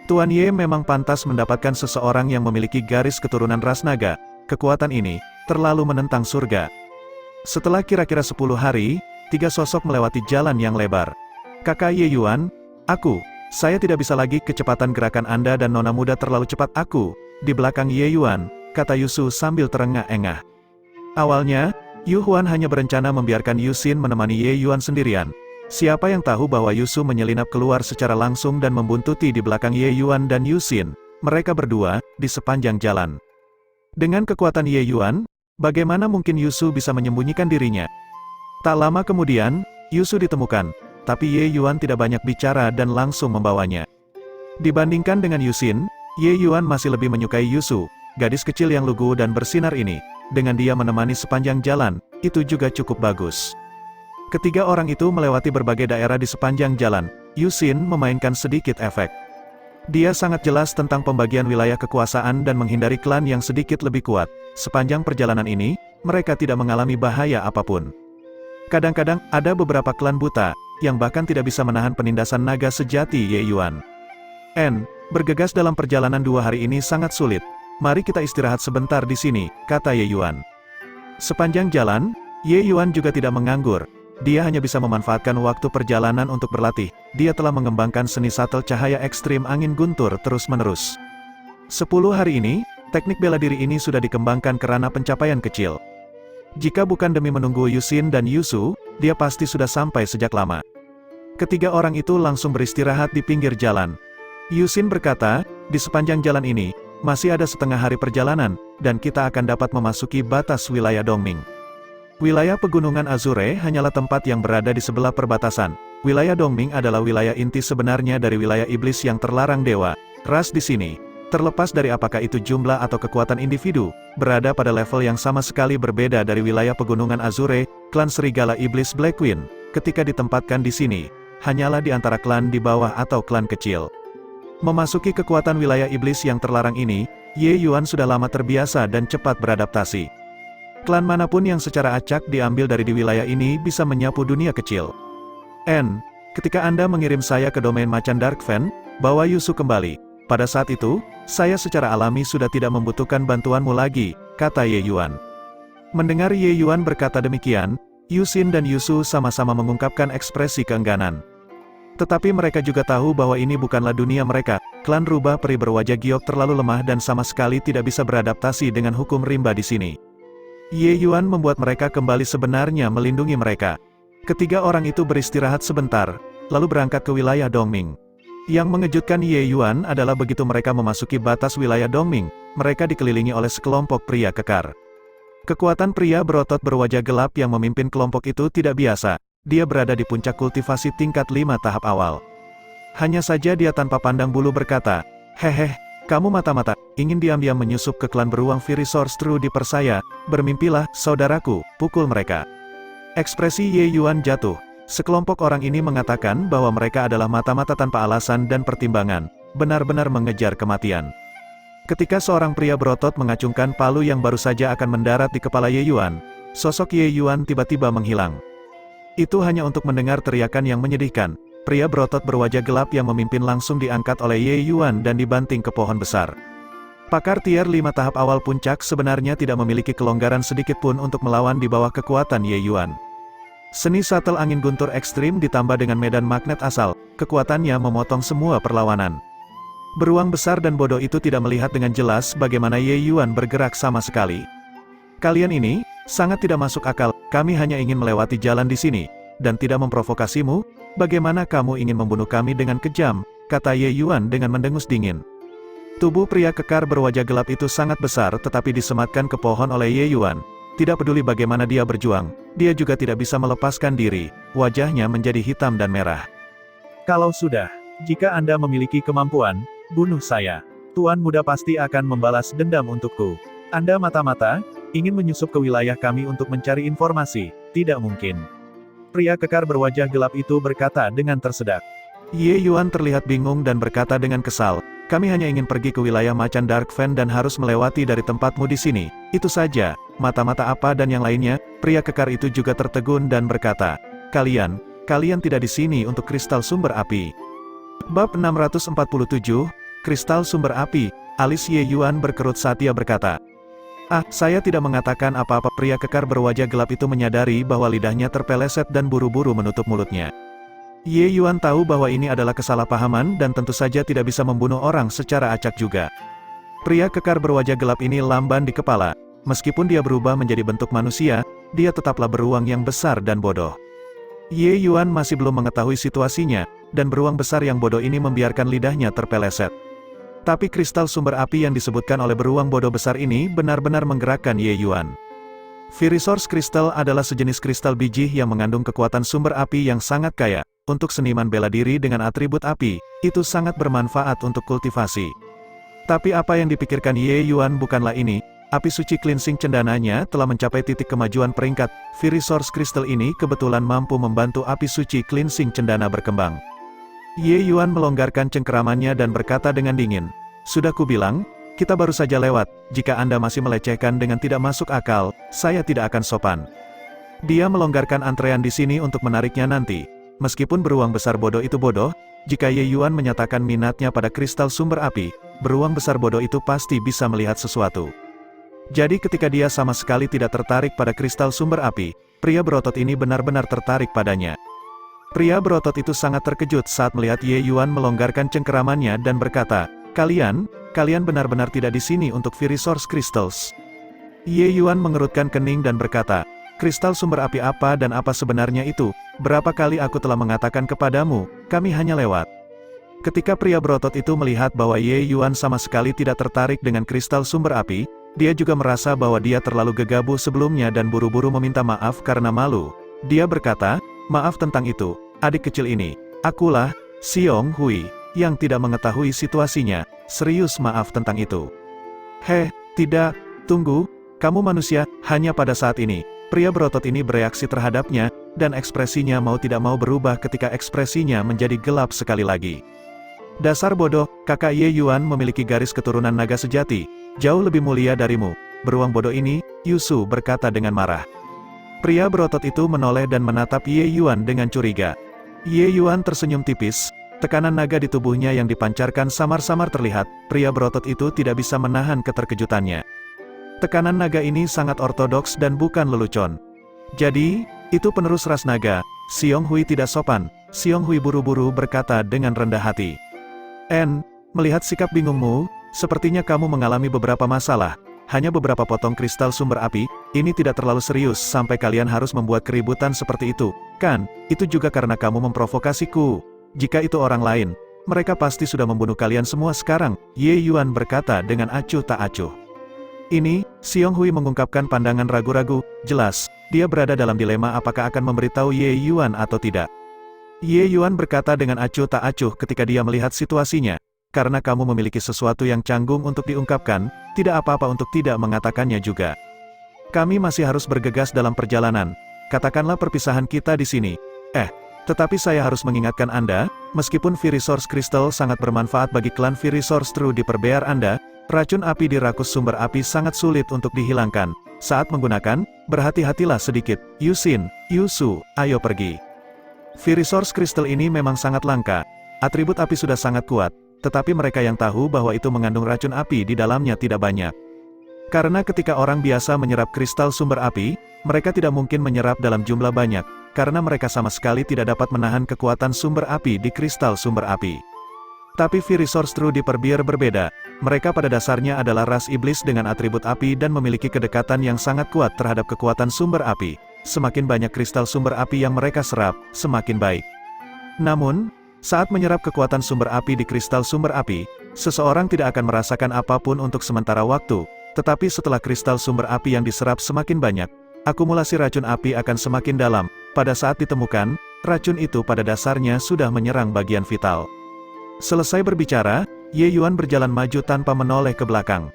Tuan Ye memang pantas mendapatkan seseorang yang memiliki garis keturunan ras naga. Kekuatan ini terlalu menentang surga. Setelah kira-kira 10 hari, 3 sosok melewati jalan yang lebar. Kakak Ye Yuan, saya tidak bisa lagi, kecepatan gerakan Anda dan nona muda terlalu cepat. Di belakang Ye Yuan, kata Yusu sambil terengah-engah. Awalnya, Yu Huan hanya berencana membiarkan Yusin menemani Ye Yuan sendirian. Siapa yang tahu bahwa Yusu menyelinap keluar secara langsung dan membuntuti di belakang Ye Yuan dan Yusin, mereka berdua, di sepanjang jalan. Dengan kekuatan Ye Yuan, bagaimana mungkin Yusu bisa menyembunyikan dirinya? Tak lama kemudian, Yusu ditemukan, tapi Ye Yuan tidak banyak bicara dan langsung membawanya. Dibandingkan dengan Yusin, Ye Yuan masih lebih menyukai Yusu, gadis kecil yang lugu dan bersinar ini. Dengan dia menemani sepanjang jalan, itu juga cukup bagus. Ketiga orang itu melewati berbagai daerah di sepanjang jalan. Yusin memainkan sedikit efek. Dia sangat jelas tentang pembagian wilayah kekuasaan dan menghindari klan yang sedikit lebih kuat. Sepanjang perjalanan ini, mereka tidak mengalami bahaya apapun. Kadang-kadang, ada beberapa klan buta, yang bahkan tidak bisa menahan penindasan naga sejati Ye Yuan. Bergegas dalam perjalanan 2 hari ini sangat sulit. Mari kita istirahat sebentar di sini, kata Ye Yuan. Sepanjang jalan, Ye Yuan juga tidak menganggur. Dia hanya bisa memanfaatkan waktu perjalanan untuk berlatih. Dia telah mengembangkan seni shuttle cahaya ekstrim angin guntur terus-menerus. 10 hari ini, teknik bela diri ini sudah dikembangkan ke ranah pencapaian kecil. Jika bukan demi menunggu Yusin dan Yusu, dia pasti sudah sampai sejak lama. Ketiga orang itu langsung beristirahat di pinggir jalan. Yusin berkata, di sepanjang jalan ini, masih ada setengah hari perjalanan, dan kita akan dapat memasuki batas wilayah Dongming. Wilayah Pegunungan Azure hanyalah tempat yang berada di sebelah perbatasan. Wilayah Dongming adalah wilayah inti sebenarnya dari wilayah iblis yang terlarang dewa. Ras di sini, terlepas dari apakah itu jumlah atau kekuatan individu, berada pada level yang sama sekali berbeda dari wilayah Pegunungan Azure. Klan Serigala Iblis Black Queen, ketika ditempatkan di sini, hanyalah di antara klan di bawah atau klan kecil. Memasuki kekuatan wilayah iblis yang terlarang ini, Ye Yuan sudah lama terbiasa dan cepat beradaptasi. Klan manapun yang secara acak diambil dari di wilayah ini bisa menyapu dunia kecil. Ketika Anda mengirim saya ke domain macan Dark Fen, bawa Yusu kembali. Pada saat itu, saya secara alami sudah tidak membutuhkan bantuanmu lagi, kata Ye Yuan. Mendengar Ye Yuan berkata demikian, Yusin dan Yusu sama-sama mengungkapkan ekspresi keengganan. Tetapi mereka juga tahu bahwa ini bukanlah dunia mereka. Klan rubah peri berwajah giok terlalu lemah dan sama sekali tidak bisa beradaptasi dengan hukum rimba di sini. Ye Yuan membuat mereka kembali sebenarnya melindungi mereka. Ketiga orang itu beristirahat sebentar, lalu berangkat ke wilayah Dongming. Yang mengejutkan Ye Yuan adalah begitu mereka memasuki batas wilayah Dongming, mereka dikelilingi oleh sekelompok pria kekar. Kekuatan pria berotot berwajah gelap yang memimpin kelompok itu tidak biasa. Dia berada di puncak kultivasi tingkat 5 tahap awal. Hanya saja dia tanpa pandang bulu berkata, "Hehe, kamu mata-mata, ingin diam-diam menyusup ke klan beruang Fury Sorcerer di Persaya, bermimpilah, saudaraku, pukul mereka." Ekspresi Ye Yuan jatuh. Sekelompok orang ini mengatakan bahwa mereka adalah mata-mata tanpa alasan dan pertimbangan, benar-benar mengejar kematian. Ketika seorang pria berotot mengacungkan palu yang baru saja akan mendarat di kepala Ye Yuan, sosok Ye Yuan tiba-tiba menghilang. Itu hanya untuk mendengar teriakan yang menyedihkan. Pria berotot berwajah gelap yang memimpin langsung diangkat oleh Ye Yuan dan dibanting ke pohon besar. Pakar tier 5 tahap awal puncak sebenarnya tidak memiliki kelonggaran sedikit pun untuk melawan di bawah kekuatan Ye Yuan. Seni shuttle angin guntur ekstrim ditambah dengan medan magnet asal, kekuatannya memotong semua perlawanan. Beruang besar dan bodoh itu tidak melihat dengan jelas bagaimana Ye Yuan bergerak sama sekali. Kalian ini sangat tidak masuk akal. Kami hanya ingin melewati jalan di sini, dan tidak memprovokasimu. Bagaimana kamu ingin membunuh kami dengan kejam, kata Ye Yuan dengan mendengus dingin. Tubuh pria kekar berwajah gelap itu sangat besar tetapi disematkan ke pohon oleh Ye Yuan. Tidak peduli bagaimana dia berjuang, dia juga tidak bisa melepaskan diri, wajahnya menjadi hitam dan merah. Kalau sudah, jika Anda memiliki kemampuan, bunuh saya. Tuan muda pasti akan membalas dendam untukku. Anda mata-mata, ingin menyusup ke wilayah kami untuk mencari informasi, tidak mungkin. Pria kekar berwajah gelap itu berkata dengan tersedak. Ye Yuan terlihat bingung dan berkata dengan kesal, kami hanya ingin pergi ke wilayah macan Dark Fan dan harus melewati dari tempatmu di sini. Itu saja. Mata-mata apa dan yang lainnya, pria kekar itu juga tertegun dan berkata, kalian tidak di sini untuk kristal sumber api. Bab 647, Kristal Sumber Api, alis Ye Yuan berkerut saat ia berkata, saya tidak mengatakan apa-apa. Pria kekar berwajah gelap itu menyadari bahwa lidahnya terpeleset dan buru-buru menutup mulutnya. Ye Yuan tahu bahwa ini adalah kesalahpahaman dan tentu saja tidak bisa membunuh orang secara acak juga. Pria kekar berwajah gelap ini lamban di kepala, meskipun dia berubah menjadi bentuk manusia, dia tetaplah beruang yang besar dan bodoh. Ye Yuan masih belum mengetahui situasinya, dan beruang besar yang bodoh ini membiarkan lidahnya terpeleset. Tapi kristal sumber api yang disebutkan oleh beruang bodoh besar ini benar-benar menggerakkan Ye Yuan. Fury Source Crystal adalah sejenis kristal biji yang mengandung kekuatan sumber api yang sangat kaya. Untuk seniman bela diri dengan atribut api, itu sangat bermanfaat untuk kultivasi. Tapi apa yang dipikirkan Ye Yuan bukanlah ini. Api suci cleansing cendananya telah mencapai titik kemajuan peringkat. Fury Source Crystal ini kebetulan mampu membantu api suci cleansing cendana berkembang. Ye Yuan melonggarkan cengkeramannya dan berkata dengan dingin, sudah kubilang, kita baru saja lewat. Jika Anda masih melecehkan dengan tidak masuk akal, saya tidak akan sopan. Dia melonggarkan antrean di sini untuk menariknya nanti. Meskipun beruang besar bodoh itu bodoh, jika Ye Yuan menyatakan minatnya pada kristal sumber api, beruang besar bodoh itu pasti bisa melihat sesuatu. Jadi ketika dia sama sekali tidak tertarik pada kristal sumber api, pria berotot ini benar-benar tertarik padanya. Pria berotot itu sangat terkejut saat melihat Ye Yuan melonggarkan cengkeramannya dan berkata, kalian benar-benar tidak di sini untuk Fury Source Crystals. Ye Yuan mengerutkan kening dan berkata, kristal sumber api apa dan apa sebenarnya itu? Berapa kali aku telah mengatakan kepadamu, kami hanya lewat. Ketika pria berotot itu melihat bahwa Ye Yuan sama sekali tidak tertarik dengan kristal sumber api, dia juga merasa bahwa dia terlalu gegabah sebelumnya dan buru-buru meminta maaf karena malu. Dia berkata, maaf tentang itu, adik kecil ini. Akulah, Xiong Hui, yang tidak mengetahui situasinya. Serius maaf tentang itu. Tidak, tunggu, kamu manusia. Hanya pada saat ini, pria berotot ini bereaksi terhadapnya, dan ekspresinya mau tidak mau berubah ketika ekspresinya menjadi gelap sekali lagi. Dasar bodoh, kakak Ye Yuan memiliki garis keturunan naga sejati, jauh lebih mulia darimu. Beruang bodoh ini, Yusu berkata dengan marah. Pria berotot itu menoleh dan menatap Ye Yuan dengan curiga. Ye Yuan tersenyum tipis, tekanan naga di tubuhnya yang dipancarkan samar-samar terlihat. Pria berotot itu tidak bisa menahan keterkejutannya. Tekanan naga ini sangat ortodoks dan bukan lelucon. Jadi, itu penerus ras naga. Xiong Hui tidak sopan. Xiong Hui buru-buru berkata dengan rendah hati. Melihat sikap bingungmu, sepertinya kamu mengalami beberapa masalah. Hanya beberapa potong kristal sumber api, ini tidak terlalu serius sampai kalian harus membuat keributan seperti itu, kan? Itu juga karena kamu memprovokasiku. Jika itu orang lain, mereka pasti sudah membunuh kalian semua sekarang. Ye Yuan berkata dengan acuh tak acuh. Ini, Xiong Hui mengungkapkan pandangan ragu-ragu. Jelas, dia berada dalam dilema apakah akan memberitahu Ye Yuan atau tidak. Ye Yuan berkata dengan acuh tak acuh ketika dia melihat situasinya. Karena kamu memiliki sesuatu yang canggung untuk diungkapkan, tidak apa-apa untuk tidak mengatakannya juga. Kami masih harus bergegas dalam perjalanan. Katakanlah perpisahan kita di sini. Tetapi saya harus mengingatkan Anda, meskipun Fury Source Crystal sangat bermanfaat bagi klan Fury Source True di perbear Anda, racun api di rakus sumber api sangat sulit untuk dihilangkan. Saat menggunakan, berhati-hatilah sedikit. Yusu, ayo pergi. Fury Source Crystal ini memang sangat langka. Atribut api sudah sangat kuat. Tetapi mereka yang tahu bahwa itu mengandung racun api di dalamnya tidak banyak. Karena ketika orang biasa menyerap kristal sumber api, mereka tidak mungkin menyerap dalam jumlah banyak, karena mereka sama sekali tidak dapat menahan kekuatan sumber api di kristal sumber api. Tapi Fury Source True di perbear berbeda, mereka pada dasarnya adalah ras iblis dengan atribut api dan memiliki kedekatan yang sangat kuat terhadap kekuatan sumber api. Semakin banyak kristal sumber api yang mereka serap, semakin baik. Namun, saat menyerap kekuatan sumber api di kristal sumber api, Seseorang tidak akan merasakan apapun untuk sementara waktu, tetapi setelah kristal sumber api yang diserap semakin banyak, akumulasi racun api akan semakin dalam. Pada saat ditemukan, racun itu pada dasarnya sudah menyerang bagian vital. Selesai berbicara, Ye Yuan berjalan maju tanpa menoleh ke belakang.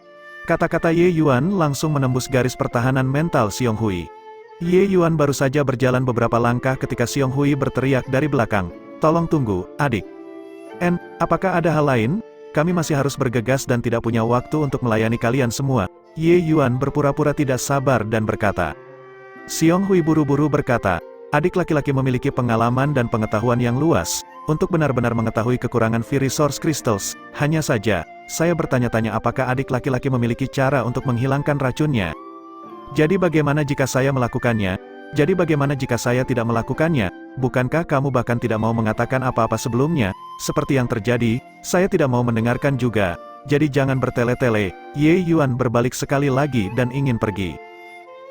Kata-kata Ye Yuan langsung menembus garis pertahanan mental Xiong Hui. Ye Yuan baru saja berjalan beberapa langkah ketika Xiong Hui berteriak dari belakang, "Tolong tunggu, adik." Apakah ada hal lain? Kami masih harus bergegas dan tidak punya waktu untuk melayani kalian semua." Ye Yuan berpura-pura tidak sabar dan berkata. Xiong Hui buru-buru berkata, "Adik laki-laki memiliki pengalaman dan pengetahuan yang luas, untuk benar-benar mengetahui kekurangan V-Resource Crystals. Hanya saja, saya bertanya-tanya apakah adik laki-laki memiliki cara untuk menghilangkan racunnya. Jadi bagaimana jika saya melakukannya? Jadi bagaimana jika saya tidak melakukannya? Bukankah kamu bahkan tidak mau mengatakan apa-apa sebelumnya? Seperti yang terjadi, saya tidak mau mendengarkan juga. Jadi jangan bertele-tele." Ye Yuan berbalik sekali lagi dan ingin pergi.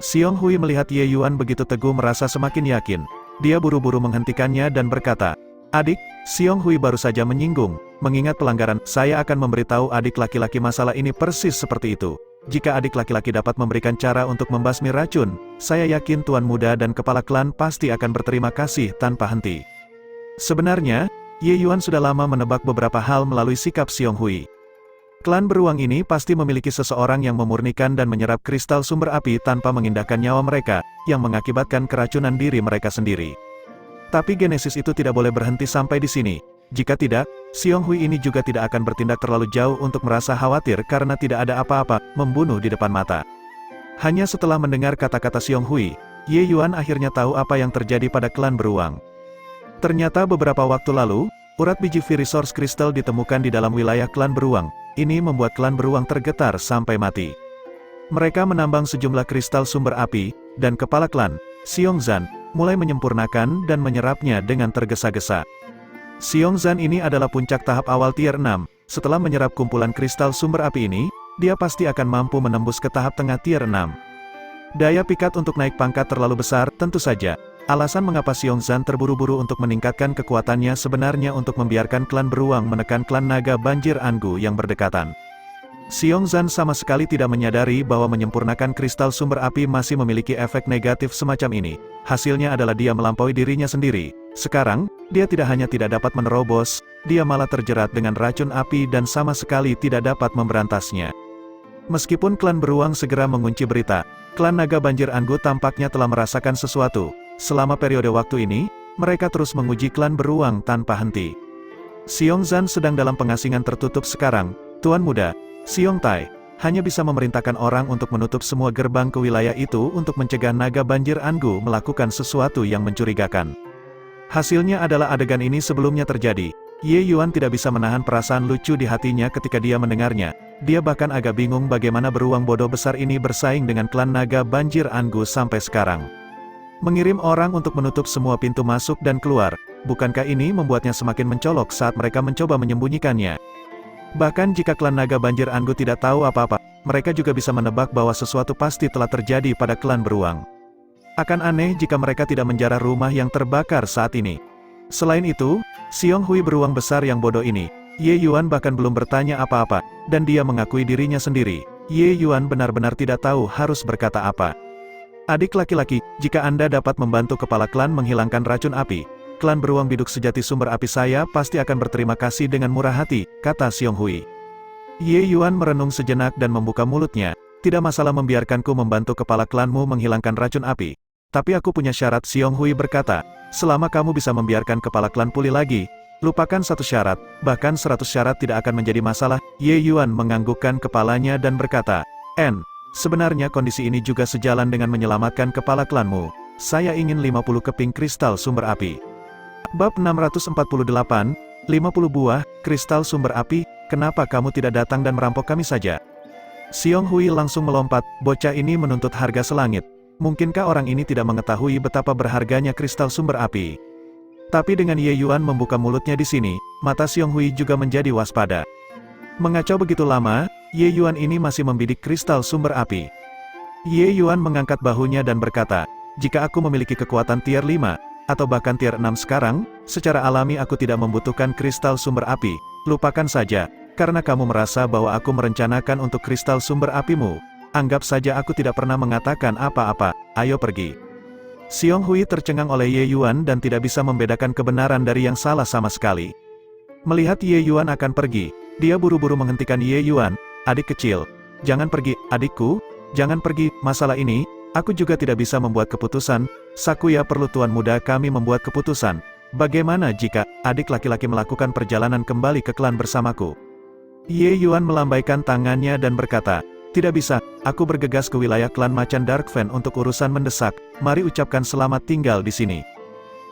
Xiong Hui melihat Ye Yuan begitu teguh merasa semakin yakin. Dia buru-buru menghentikannya dan berkata, "Adik, Xiong Hui baru saja menyinggung, mengingat pelanggaran, saya akan memberitahu adik laki-laki masalah ini persis seperti itu. Jika adik laki-laki dapat memberikan cara untuk membasmi racun, saya yakin Tuan Muda dan kepala klan pasti akan berterima kasih tanpa henti." Sebenarnya, Ye Yuan sudah lama menebak beberapa hal melalui sikap Xiong Hui. Klan beruang ini pasti memiliki seseorang yang memurnikan dan menyerap kristal sumber api tanpa mengindahkan nyawa mereka, yang mengakibatkan keracunan diri mereka sendiri. Tapi genesis itu tidak boleh berhenti sampai di sini. Jika tidak, Xiong Hui ini juga tidak akan bertindak terlalu jauh untuk merasa khawatir karena tidak ada apa-apa, membunuh di depan mata. Hanya setelah mendengar kata-kata Xiong Hui, Ye Yuan akhirnya tahu apa yang terjadi pada klan beruang. Ternyata beberapa waktu lalu, urat biji V-Resource Crystal ditemukan di dalam wilayah klan beruang. Ini membuat klan beruang tergetar sampai mati. Mereka menambang sejumlah kristal sumber api, dan kepala klan, Xiong Zhan, mulai menyempurnakan dan menyerapnya dengan tergesa-gesa. Xiong Zhan ini adalah puncak tahap awal tier 6, setelah menyerap kumpulan kristal sumber api ini, dia pasti akan mampu menembus ke tahap tengah tier 6. Daya pikat untuk naik pangkat terlalu besar, tentu saja. Alasan mengapa Xiong Zhan terburu-buru untuk meningkatkan kekuatannya sebenarnya untuk membiarkan klan beruang menekan klan naga banjir Angu yang berdekatan. Xiong Zhan sama sekali tidak menyadari bahwa menyempurnakan kristal sumber api masih memiliki efek negatif semacam ini. Hasilnya adalah dia melampaui dirinya sendiri. Sekarang, dia tidak hanya tidak dapat menerobos, dia malah terjerat dengan racun api dan sama sekali tidak dapat memberantasnya. Meskipun klan beruang segera mengunci berita, klan naga banjir Angu tampaknya telah merasakan sesuatu. Selama periode waktu ini, mereka terus menguji klan beruang tanpa henti. Xiong Zhan sedang dalam pengasingan tertutup sekarang. Tuan Muda, Xiong Tai, hanya bisa memerintahkan orang untuk menutup semua gerbang ke wilayah itu untuk mencegah naga banjir Angu melakukan sesuatu yang mencurigakan. Hasilnya adalah adegan ini sebelumnya terjadi. Ye Yuan tidak bisa menahan perasaan lucu di hatinya ketika dia mendengarnya. Dia bahkan agak bingung bagaimana beruang bodoh besar ini bersaing dengan klan naga banjir Angu sampai sekarang. Mengirim orang untuk menutup semua pintu masuk dan keluar, bukankah ini membuatnya semakin mencolok saat mereka mencoba menyembunyikannya? Bahkan jika klan naga banjir Angu tidak tahu apa-apa, mereka juga bisa menebak bahwa sesuatu pasti telah terjadi pada klan beruang. Akan aneh jika mereka tidak menjarah rumah yang terbakar saat ini. Selain itu, Xiong Hui beruang besar yang bodoh ini, Ye Yuan bahkan belum bertanya apa-apa, dan dia mengakui dirinya sendiri. Ye Yuan benar-benar tidak tahu harus berkata apa. "Adik laki-laki, jika Anda dapat membantu kepala klan menghilangkan racun api, klan beruang biduk sejati sumber api saya pasti akan berterima kasih dengan murah hati," kata Xiong Hui. Ye Yuan merenung sejenak dan membuka mulutnya. "Tidak masalah membiarkanku membantu kepala klanmu menghilangkan racun api. Tapi aku punya syarat," Xiong Hui berkata. "Selama kamu bisa membiarkan kepala klan pulih lagi, lupakan satu syarat, bahkan 100 syarat tidak akan menjadi masalah." Ye Yuan menganggukkan kepalanya dan berkata, Sebenarnya kondisi ini juga sejalan dengan menyelamatkan kepala klanmu. Saya ingin 50 keping kristal sumber api." Bab 648, 50 buah kristal sumber api, kenapa kamu tidak datang dan merampok kami saja? Xiong Hui langsung melompat, bocah ini menuntut harga selangit. Mungkinkah orang ini tidak mengetahui betapa berharganya kristal sumber api? Tapi dengan Ye Yuan membuka mulutnya di sini, mata Xiong Hui juga menjadi waspada. Mengacau begitu lama, Ye Yuan ini masih membidik kristal sumber api. Ye Yuan mengangkat bahunya dan berkata, "Jika aku memiliki kekuatan tier 5, atau bahkan tier 6 sekarang, secara alami aku tidak membutuhkan kristal sumber api. Lupakan saja, karena kamu merasa bahwa aku merencanakan untuk kristal sumber apimu. Anggap saja aku tidak pernah mengatakan apa-apa, ayo pergi. Xiong Hui tercengang oleh Ye Yuan dan tidak bisa membedakan kebenaran dari yang salah sama sekali. Melihat Ye Yuan akan pergi, dia buru-buru menghentikan Ye Yuan, adik kecil. Jangan pergi, adikku, jangan pergi, masalah ini, aku juga tidak bisa membuat keputusan, Sakuya perlu tuan muda kami membuat keputusan. Bagaimana jika adik laki-laki melakukan perjalanan kembali ke klan bersamaku? Ye Yuan melambaikan tangannya dan berkata, tidak bisa, aku bergegas ke wilayah klan Macan Darkfen untuk urusan mendesak, mari ucapkan selamat tinggal di sini.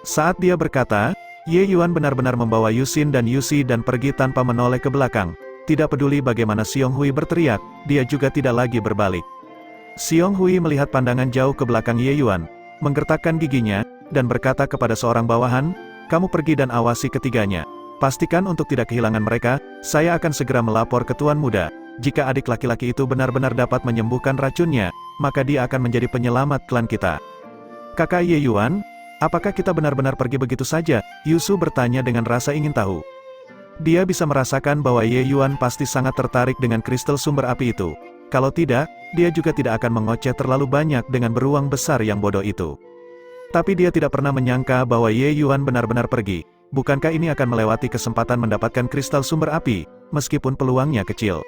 Saat dia berkata, Ye Yuan benar-benar membawa Yusin dan Yusi dan pergi tanpa menoleh ke belakang. Tidak peduli bagaimana Xiong Hui berteriak, dia juga tidak lagi berbalik. Xiong Hui melihat pandangan jauh ke belakang Ye Yuan, menggertakkan giginya, dan berkata kepada seorang bawahan, kamu pergi dan awasi ketiganya. Pastikan untuk tidak kehilangan mereka, saya akan segera melapor ke tuan muda. Jika adik laki-laki itu benar-benar dapat menyembuhkan racunnya, maka dia akan menjadi penyelamat klan kita. Kakak Ye Yuan, apakah kita benar-benar pergi begitu saja? Yusu bertanya dengan rasa ingin tahu. Dia bisa merasakan bahwa Ye Yuan pasti sangat tertarik dengan kristal sumber api itu. Kalau tidak, dia juga tidak akan mengoceh terlalu banyak dengan beruang besar yang bodoh itu. Tapi dia tidak pernah menyangka bahwa Ye Yuan benar-benar pergi. Bukankah ini akan melewati kesempatan mendapatkan kristal sumber api, meskipun peluangnya kecil?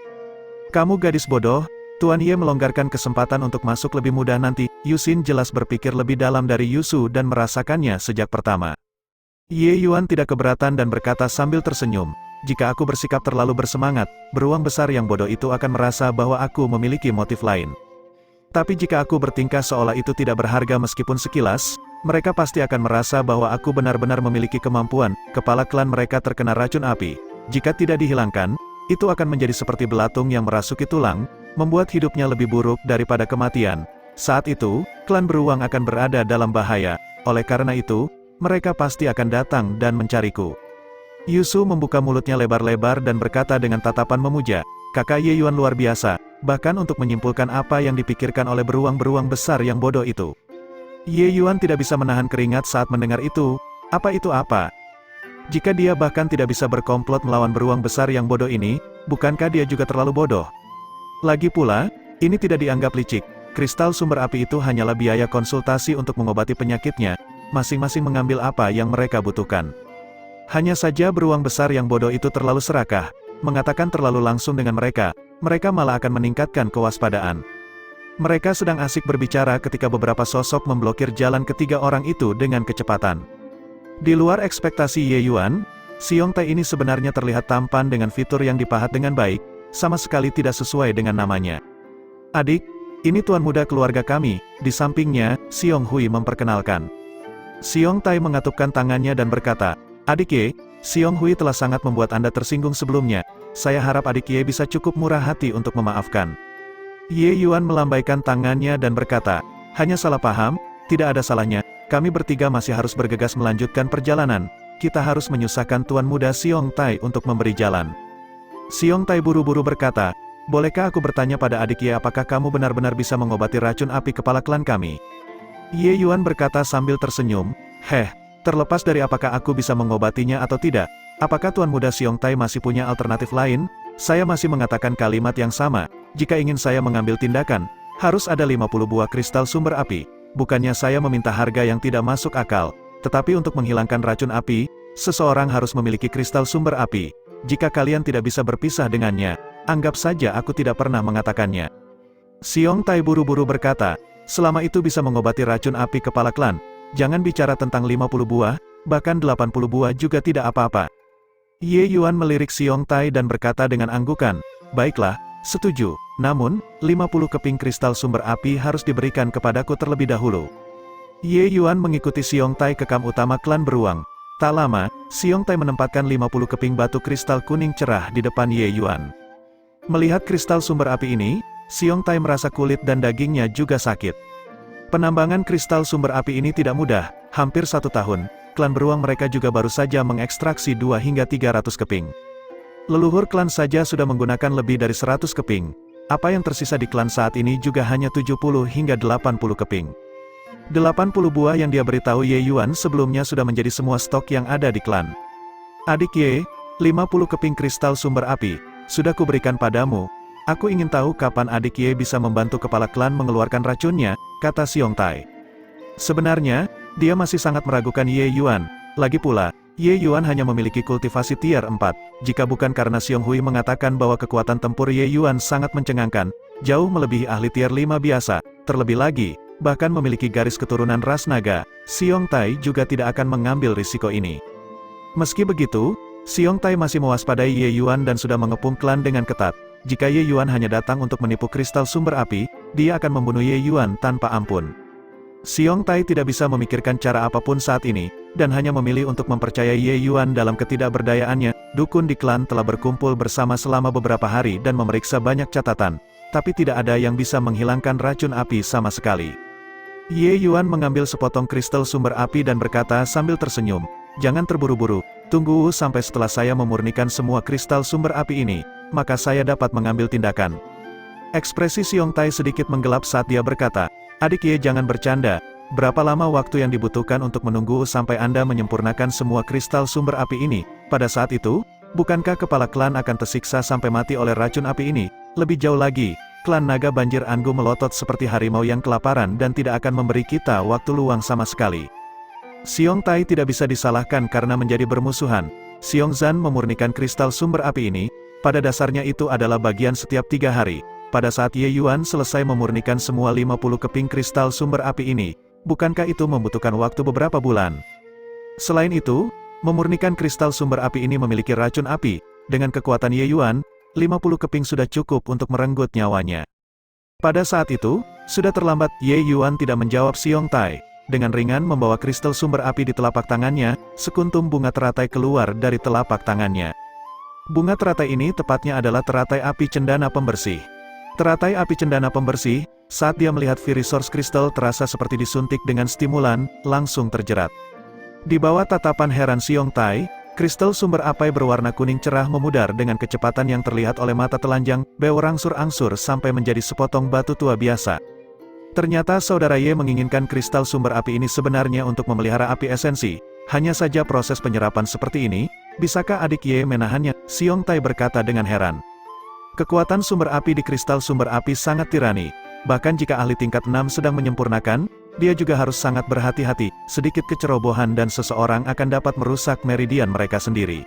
Kamu gadis bodoh, Tuan Ye melonggarkan kesempatan untuk masuk lebih mudah nanti. Yusin jelas berpikir lebih dalam dari Yusu dan merasakannya sejak pertama. Ye Yuan tidak keberatan dan berkata sambil tersenyum, jika aku bersikap terlalu bersemangat, beruang besar yang bodoh itu akan merasa bahwa aku memiliki motif lain. Tapi jika aku bertingkah seolah itu tidak berharga meskipun sekilas, mereka pasti akan merasa bahwa aku benar-benar memiliki kemampuan. Kepala klan mereka terkena racun api. Jika tidak dihilangkan, itu akan menjadi seperti belatung yang merasuki tulang, membuat hidupnya lebih buruk daripada kematian. Saat itu, klan beruang akan berada dalam bahaya. Oleh karena itu, mereka pasti akan datang dan mencariku. Yusu membuka mulutnya lebar-lebar dan berkata dengan tatapan memuja, kakak Ye Yuan luar biasa, bahkan untuk menyimpulkan apa yang dipikirkan oleh beruang-beruang besar yang bodoh itu. Ye Yuan tidak bisa menahan keringat saat mendengar itu. Apa itu apa? Jika dia bahkan tidak bisa berkomplot melawan beruang besar yang bodoh ini, bukankah dia juga terlalu bodoh? Lagi pula, ini tidak dianggap licik. Kristal sumber api itu hanyalah biaya konsultasi untuk mengobati penyakitnya. Masing-masing mengambil apa yang mereka butuhkan. Hanya saja beruang besar yang bodoh itu terlalu serakah, mengatakan terlalu langsung dengan mereka malah akan meningkatkan kewaspadaan. Mereka sedang asik berbicara ketika beberapa sosok memblokir jalan ketiga orang itu dengan kecepatan. Di luar ekspektasi Ye Yuan, Xiong Tai ini sebenarnya terlihat tampan dengan fitur yang dipahat dengan baik, sama sekali tidak sesuai dengan namanya. Adik, ini tuan muda keluarga kami, di sampingnya, Xiong Hui memperkenalkan. Xiong Tai mengatupkan tangannya dan berkata, adik Ye, Xiong Hui telah sangat membuat Anda tersinggung sebelumnya, saya harap adik Ye bisa cukup murah hati untuk memaafkan. Ye Yuan melambaikan tangannya dan berkata, hanya salah paham, tidak ada salahnya, kami bertiga masih harus bergegas melanjutkan perjalanan, kita harus menyusahkan tuan muda Xiong Tai untuk memberi jalan. Xiong Tai buru-buru berkata, bolehkah aku bertanya pada adik Ye apakah kamu benar-benar bisa mengobati racun api kepala klan kami? Ye Yuan berkata sambil tersenyum, terlepas dari apakah aku bisa mengobatinya atau tidak, apakah tuan muda Xiong Tai masih punya alternatif lain? Saya masih mengatakan kalimat yang sama, jika ingin saya mengambil tindakan, harus ada 50 buah kristal sumber api. Bukannya saya meminta harga yang tidak masuk akal, tetapi untuk menghilangkan racun api, seseorang harus memiliki kristal sumber api. Jika kalian tidak bisa berpisah dengannya, anggap saja aku tidak pernah mengatakannya. Xiong Tai buru-buru berkata, selama itu bisa mengobati racun api kepala klan, jangan bicara tentang 50 buah, bahkan 80 buah juga tidak apa-apa. Ye Yuan melirik Xiong Tai dan berkata dengan anggukan, baiklah, setuju, namun, 50 keping kristal sumber api harus diberikan kepadaku terlebih dahulu. Ye Yuan mengikuti Xiong Tai ke kamp utama klan beruang. Tak lama, Xiong Tai menempatkan 50 keping batu kristal kuning cerah di depan Ye Yuan. Melihat kristal sumber api ini, Xiong Tai merasa kulit dan dagingnya juga sakit. Penambangan kristal sumber api ini tidak mudah, hampir 1 tahun, klan beruang mereka juga baru saja mengekstraksi 2 hingga 300 keping. Leluhur klan saja sudah menggunakan lebih dari 100 keping, apa yang tersisa di klan saat ini juga hanya 70 hingga 80 keping. 80 buah yang dia beritahu Ye Yuan sebelumnya sudah menjadi semua stok yang ada di klan. Adik Ye, 50 keping kristal sumber api, sudah kuberikan padamu. Aku ingin tahu kapan adik Ye bisa membantu kepala klan mengeluarkan racunnya, kata Xiong Tai. Sebenarnya, dia masih sangat meragukan Ye Yuan. Lagi pula, Ye Yuan hanya memiliki kultivasi tier 4. Jika bukan karena Xiong Hui mengatakan bahwa kekuatan tempur Ye Yuan sangat mencengangkan, jauh melebihi ahli tier 5 biasa, terlebih lagi, bahkan memiliki garis keturunan ras naga, Xiong Tai juga tidak akan mengambil risiko ini. Meski begitu, Xiong Tai masih mewaspadai Ye Yuan dan sudah mengepung klan dengan ketat. Jika Ye Yuan hanya datang untuk menipu kristal sumber api, dia akan membunuh Ye Yuan tanpa ampun. Xiong Tai tidak bisa memikirkan cara apapun saat ini, dan hanya memilih untuk mempercayai Ye Yuan dalam ketidakberdayaannya. Dukun di klan telah berkumpul bersama selama beberapa hari dan memeriksa banyak catatan, tapi tidak ada yang bisa menghilangkan racun api sama sekali. Ye Yuan mengambil sepotong kristal sumber api dan berkata sambil tersenyum, "Jangan terburu-buru, tunggu sampai setelah saya memurnikan semua kristal sumber api ini, maka saya dapat mengambil tindakan." Ekspresi Xiong Tai sedikit menggelap saat dia berkata, "Adik Ye, jangan bercanda. Berapa lama waktu yang dibutuhkan untuk menunggu sampai Anda menyempurnakan semua kristal sumber api ini? Pada saat itu, bukankah kepala klan akan tersiksa sampai mati oleh racun api ini? Lebih jauh lagi, klan naga banjir Angu melotot seperti harimau yang kelaparan dan tidak akan memberi kita waktu luang sama sekali." Xiong Tai tidak bisa disalahkan karena menjadi bermusuhan. Xiong Zhan memurnikan kristal sumber api ini, pada dasarnya itu adalah bagian setiap 3 hari. Pada saat Ye Yuan selesai memurnikan semua 50 keping kristal sumber api ini, bukankah itu membutuhkan waktu beberapa bulan? Selain itu, memurnikan kristal sumber api ini memiliki racun api. Dengan kekuatan Ye Yuan, 50 keping sudah cukup untuk merenggut nyawanya. Pada saat itu, sudah terlambat. Ye Yuan tidak menjawab Xiong Tai. Dengan ringan membawa kristal sumber api di telapak tangannya, sekuntum bunga teratai keluar dari telapak tangannya. Bunga teratai ini tepatnya adalah teratai api cendana pembersih. Teratai api cendana pembersih, saat dia melihat Fury Source Crystal terasa seperti disuntik dengan stimulan, langsung terjerat. Di bawah tatapan heran Xiong Tai, kristal sumber api berwarna kuning cerah memudar dengan kecepatan yang terlihat oleh mata telanjang, berangsur-angsur sampai menjadi sepotong batu tua biasa. Ternyata saudara Ye menginginkan kristal sumber api ini sebenarnya untuk memelihara api esensi. Hanya saja proses penyerapan seperti ini, bisakah adik Ye menahannya? Xiong Tai berkata dengan heran. Kekuatan sumber api di kristal sumber api sangat tirani. Bahkan jika ahli tingkat 6 sedang menyempurnakan, dia juga harus sangat berhati-hati. Sedikit kecerobohan dan seseorang akan dapat merusak meridian mereka sendiri.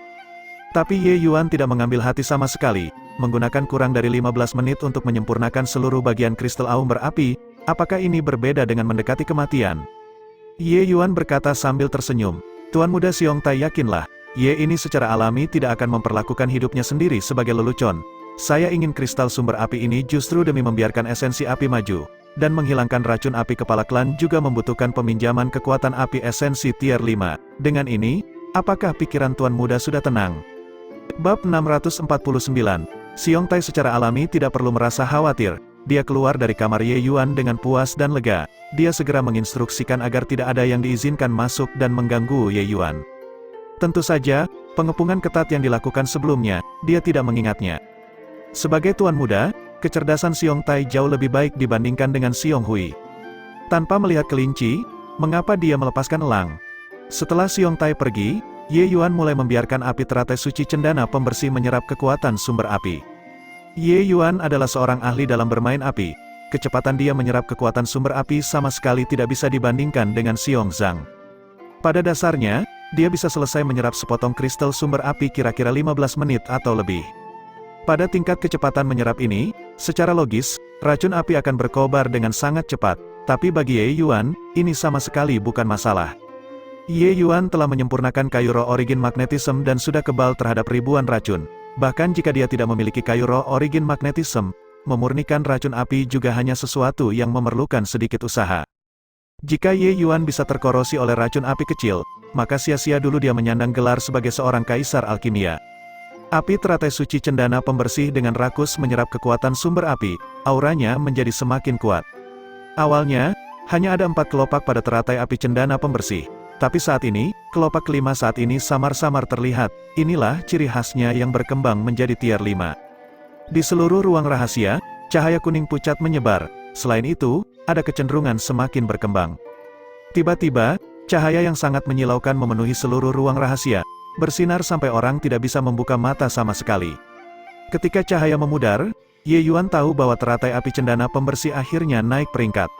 Tapi Ye Yuan tidak mengambil hati sama sekali, menggunakan kurang dari 15 menit untuk menyempurnakan seluruh bagian kristal aum berapi. Apakah ini berbeda dengan mendekati kematian? Ye Yuan berkata sambil tersenyum. Tuan muda Xiong Tai, yakinlah, Ye ini secara alami tidak akan memperlakukan hidupnya sendiri sebagai lelucon. Saya ingin kristal sumber api ini justru demi membiarkan esensi api maju, dan menghilangkan racun api kepala klan juga membutuhkan peminjaman kekuatan api esensi tier 5. Dengan ini, apakah pikiran tuan muda sudah tenang? Bab 649. Xiong Tai secara alami tidak perlu merasa khawatir. Dia keluar dari kamar Ye Yuan dengan puas dan lega. Dia segera menginstruksikan agar tidak ada yang diizinkan masuk dan mengganggu Ye Yuan. Tentu saja, pengepungan ketat yang dilakukan sebelumnya, dia tidak mengingatnya. Sebagai tuan muda, kecerdasan Xiong Tai jauh lebih baik dibandingkan dengan Xiong Hui. Tanpa melihat kelinci, mengapa dia melepaskan elang? Setelah Xiong Tai pergi, Ye Yuan mulai membiarkan api teratai suci cendana pembersih menyerap kekuatan sumber api. Ye Yuan adalah seorang ahli dalam bermain api. Kecepatan dia menyerap kekuatan sumber api sama sekali tidak bisa dibandingkan dengan Xiong Zhang. Pada dasarnya, dia bisa selesai menyerap sepotong kristal sumber api kira-kira 15 menit atau lebih. Pada tingkat kecepatan menyerap ini, secara logis, racun api akan berkobar dengan sangat cepat, tapi bagi Ye Yuan, ini sama sekali bukan masalah. Ye Yuan telah menyempurnakan kayu roh origin magnetism dan sudah kebal terhadap ribuan racun. Bahkan jika dia tidak memiliki kayu roh origin magnetism, memurnikan racun api juga hanya sesuatu yang memerlukan sedikit usaha. Jika Ye Yuan bisa terkorosi oleh racun api kecil, maka sia-sia dulu dia menyandang gelar sebagai seorang kaisar alkimia. Api teratai suci cendana pembersih dengan rakus menyerap kekuatan sumber api, auranya menjadi semakin kuat. Awalnya, hanya ada 4 kelopak pada teratai api cendana pembersih. Tapi saat ini, kelopak kelima saat ini samar-samar terlihat. Inilah ciri khasnya yang berkembang menjadi tier 5. Di seluruh ruang rahasia, cahaya kuning pucat menyebar. Selain itu, ada kecenderungan semakin berkembang. Tiba-tiba, cahaya yang sangat menyilaukan memenuhi seluruh ruang rahasia, bersinar sampai orang tidak bisa membuka mata sama sekali. Ketika cahaya memudar, Ye Yuan tahu bahwa teratai api cendana pembersih akhirnya naik peringkat.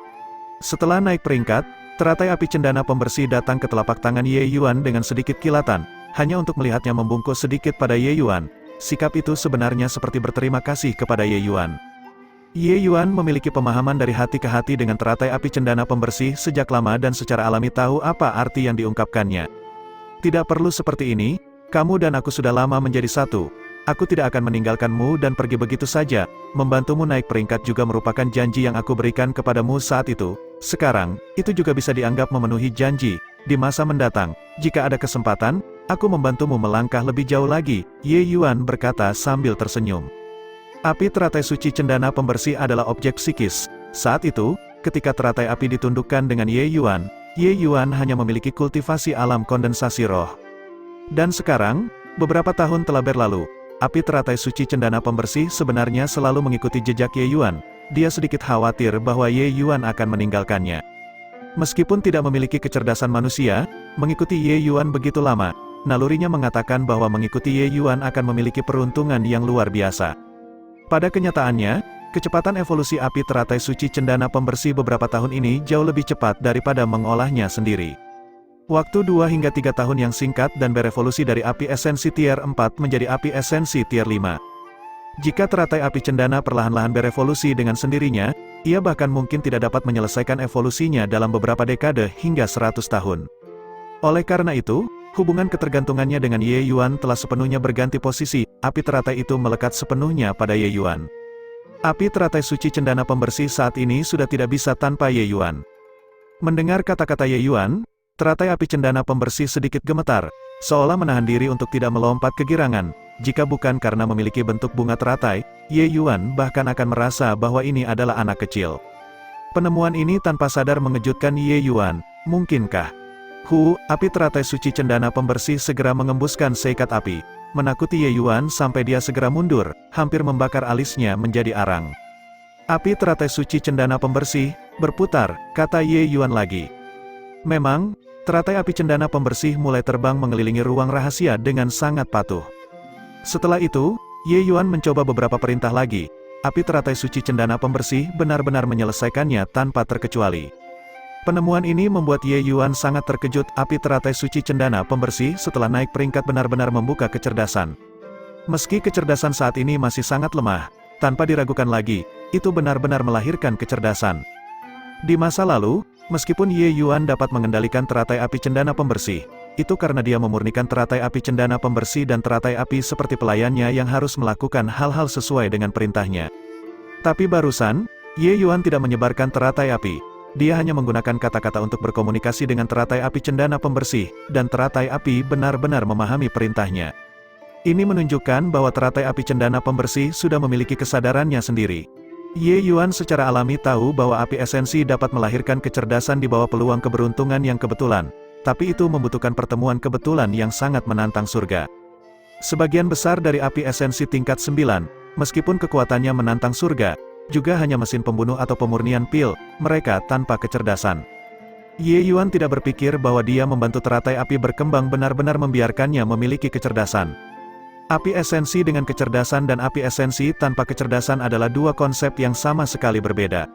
Setelah naik peringkat, teratai api cendana pembersih datang ke telapak tangan Ye Yuan dengan sedikit kilatan, hanya untuk melihatnya membungkuk sedikit pada Ye Yuan. Sikap itu sebenarnya seperti berterima kasih kepada Ye Yuan. Ye Yuan memiliki pemahaman dari hati ke hati dengan teratai api cendana pembersih sejak lama dan secara alami tahu apa arti yang diungkapkannya. Tidak perlu seperti ini, kamu dan aku sudah lama menjadi satu. Aku tidak akan meninggalkanmu dan pergi begitu saja. Membantumu naik peringkat juga merupakan janji yang aku berikan kepadamu saat itu. Sekarang, itu juga bisa dianggap memenuhi janji. Di masa mendatang, jika ada kesempatan, aku membantumu melangkah lebih jauh lagi, Ye Yuan berkata sambil tersenyum. Api teratai suci cendana pembersih adalah objek psikis. Saat itu, ketika teratai api ditundukkan dengan Ye Yuan hanya memiliki kultivasi alam kondensasi roh. Dan sekarang, beberapa tahun telah berlalu. Api teratai suci cendana pembersih sebenarnya selalu mengikuti jejak Ye Yuan. Dia sedikit khawatir bahwa Ye Yuan akan meninggalkannya. Meskipun tidak memiliki kecerdasan manusia, mengikuti Ye Yuan begitu lama, nalurinya mengatakan bahwa mengikuti Ye Yuan akan memiliki peruntungan yang luar biasa. Pada kenyataannya, kecepatan evolusi api teratai suci cendana pembersih beberapa tahun ini jauh lebih cepat daripada mengolahnya sendiri. Waktu 2 hingga 3 tahun yang singkat dan berevolusi dari api esensi tier 4 menjadi api esensi tier 5. Jika teratai api cendana perlahan-lahan berevolusi dengan sendirinya, ia bahkan mungkin tidak dapat menyelesaikan evolusinya dalam beberapa dekade hingga 100 tahun. Oleh karena itu, hubungan ketergantungannya dengan Ye Yuan telah sepenuhnya berganti posisi, api teratai itu melekat sepenuhnya pada Ye Yuan. Api teratai suci cendana pembersih saat ini sudah tidak bisa tanpa Ye Yuan. Mendengar kata-kata Ye Yuan, teratai api cendana pembersih sedikit gemetar, seolah menahan diri untuk tidak melompat kegirangan. Jika bukan karena memiliki bentuk bunga teratai, Ye Yuan bahkan akan merasa bahwa ini adalah anak kecil. Penemuan ini tanpa sadar mengejutkan Ye Yuan. Mungkinkah? Api teratai suci cendana pembersih segera mengembuskan seikat api, menakuti Ye Yuan sampai dia segera mundur, hampir membakar alisnya menjadi arang. Api teratai suci cendana pembersih berputar, kata Ye Yuan lagi. Memang, teratai api cendana pembersih mulai terbang mengelilingi ruang rahasia dengan sangat patuh. Setelah itu, Ye Yuan mencoba beberapa perintah lagi. Api teratai suci cendana pembersih benar-benar menyelesaikannya tanpa terkecuali. Penemuan ini membuat Ye Yuan sangat terkejut. Api teratai suci cendana pembersih setelah naik peringkat benar-benar membuka kecerdasan. Meski kecerdasan saat ini masih sangat lemah, tanpa diragukan lagi, itu benar-benar melahirkan kecerdasan. Di masa lalu, meskipun Ye Yuan dapat mengendalikan teratai api cendana pembersih, itu karena dia memurnikan teratai api cendana pembersih dan teratai api seperti pelayannya yang harus melakukan hal-hal sesuai dengan perintahnya. Tapi barusan, Ye Yuan tidak menyebarkan teratai api. Dia hanya menggunakan kata-kata untuk berkomunikasi dengan teratai api cendana pembersih, dan teratai api benar-benar memahami perintahnya. Ini menunjukkan bahwa teratai api cendana pembersih sudah memiliki kesadarannya sendiri. Ye Yuan secara alami tahu bahwa api esensi dapat melahirkan kecerdasan di bawah peluang keberuntungan yang kebetulan, tapi itu membutuhkan pertemuan kebetulan yang sangat menantang surga. Sebagian besar dari api esensi tingkat 9, meskipun kekuatannya menantang surga, juga hanya mesin pembunuh atau pemurnian pil, mereka tanpa kecerdasan. Ye Yuan tidak berpikir bahwa dia membantu teratai api berkembang benar-benar membiarkannya memiliki kecerdasan. Api esensi dengan kecerdasan dan api esensi tanpa kecerdasan adalah dua konsep yang sama sekali berbeda.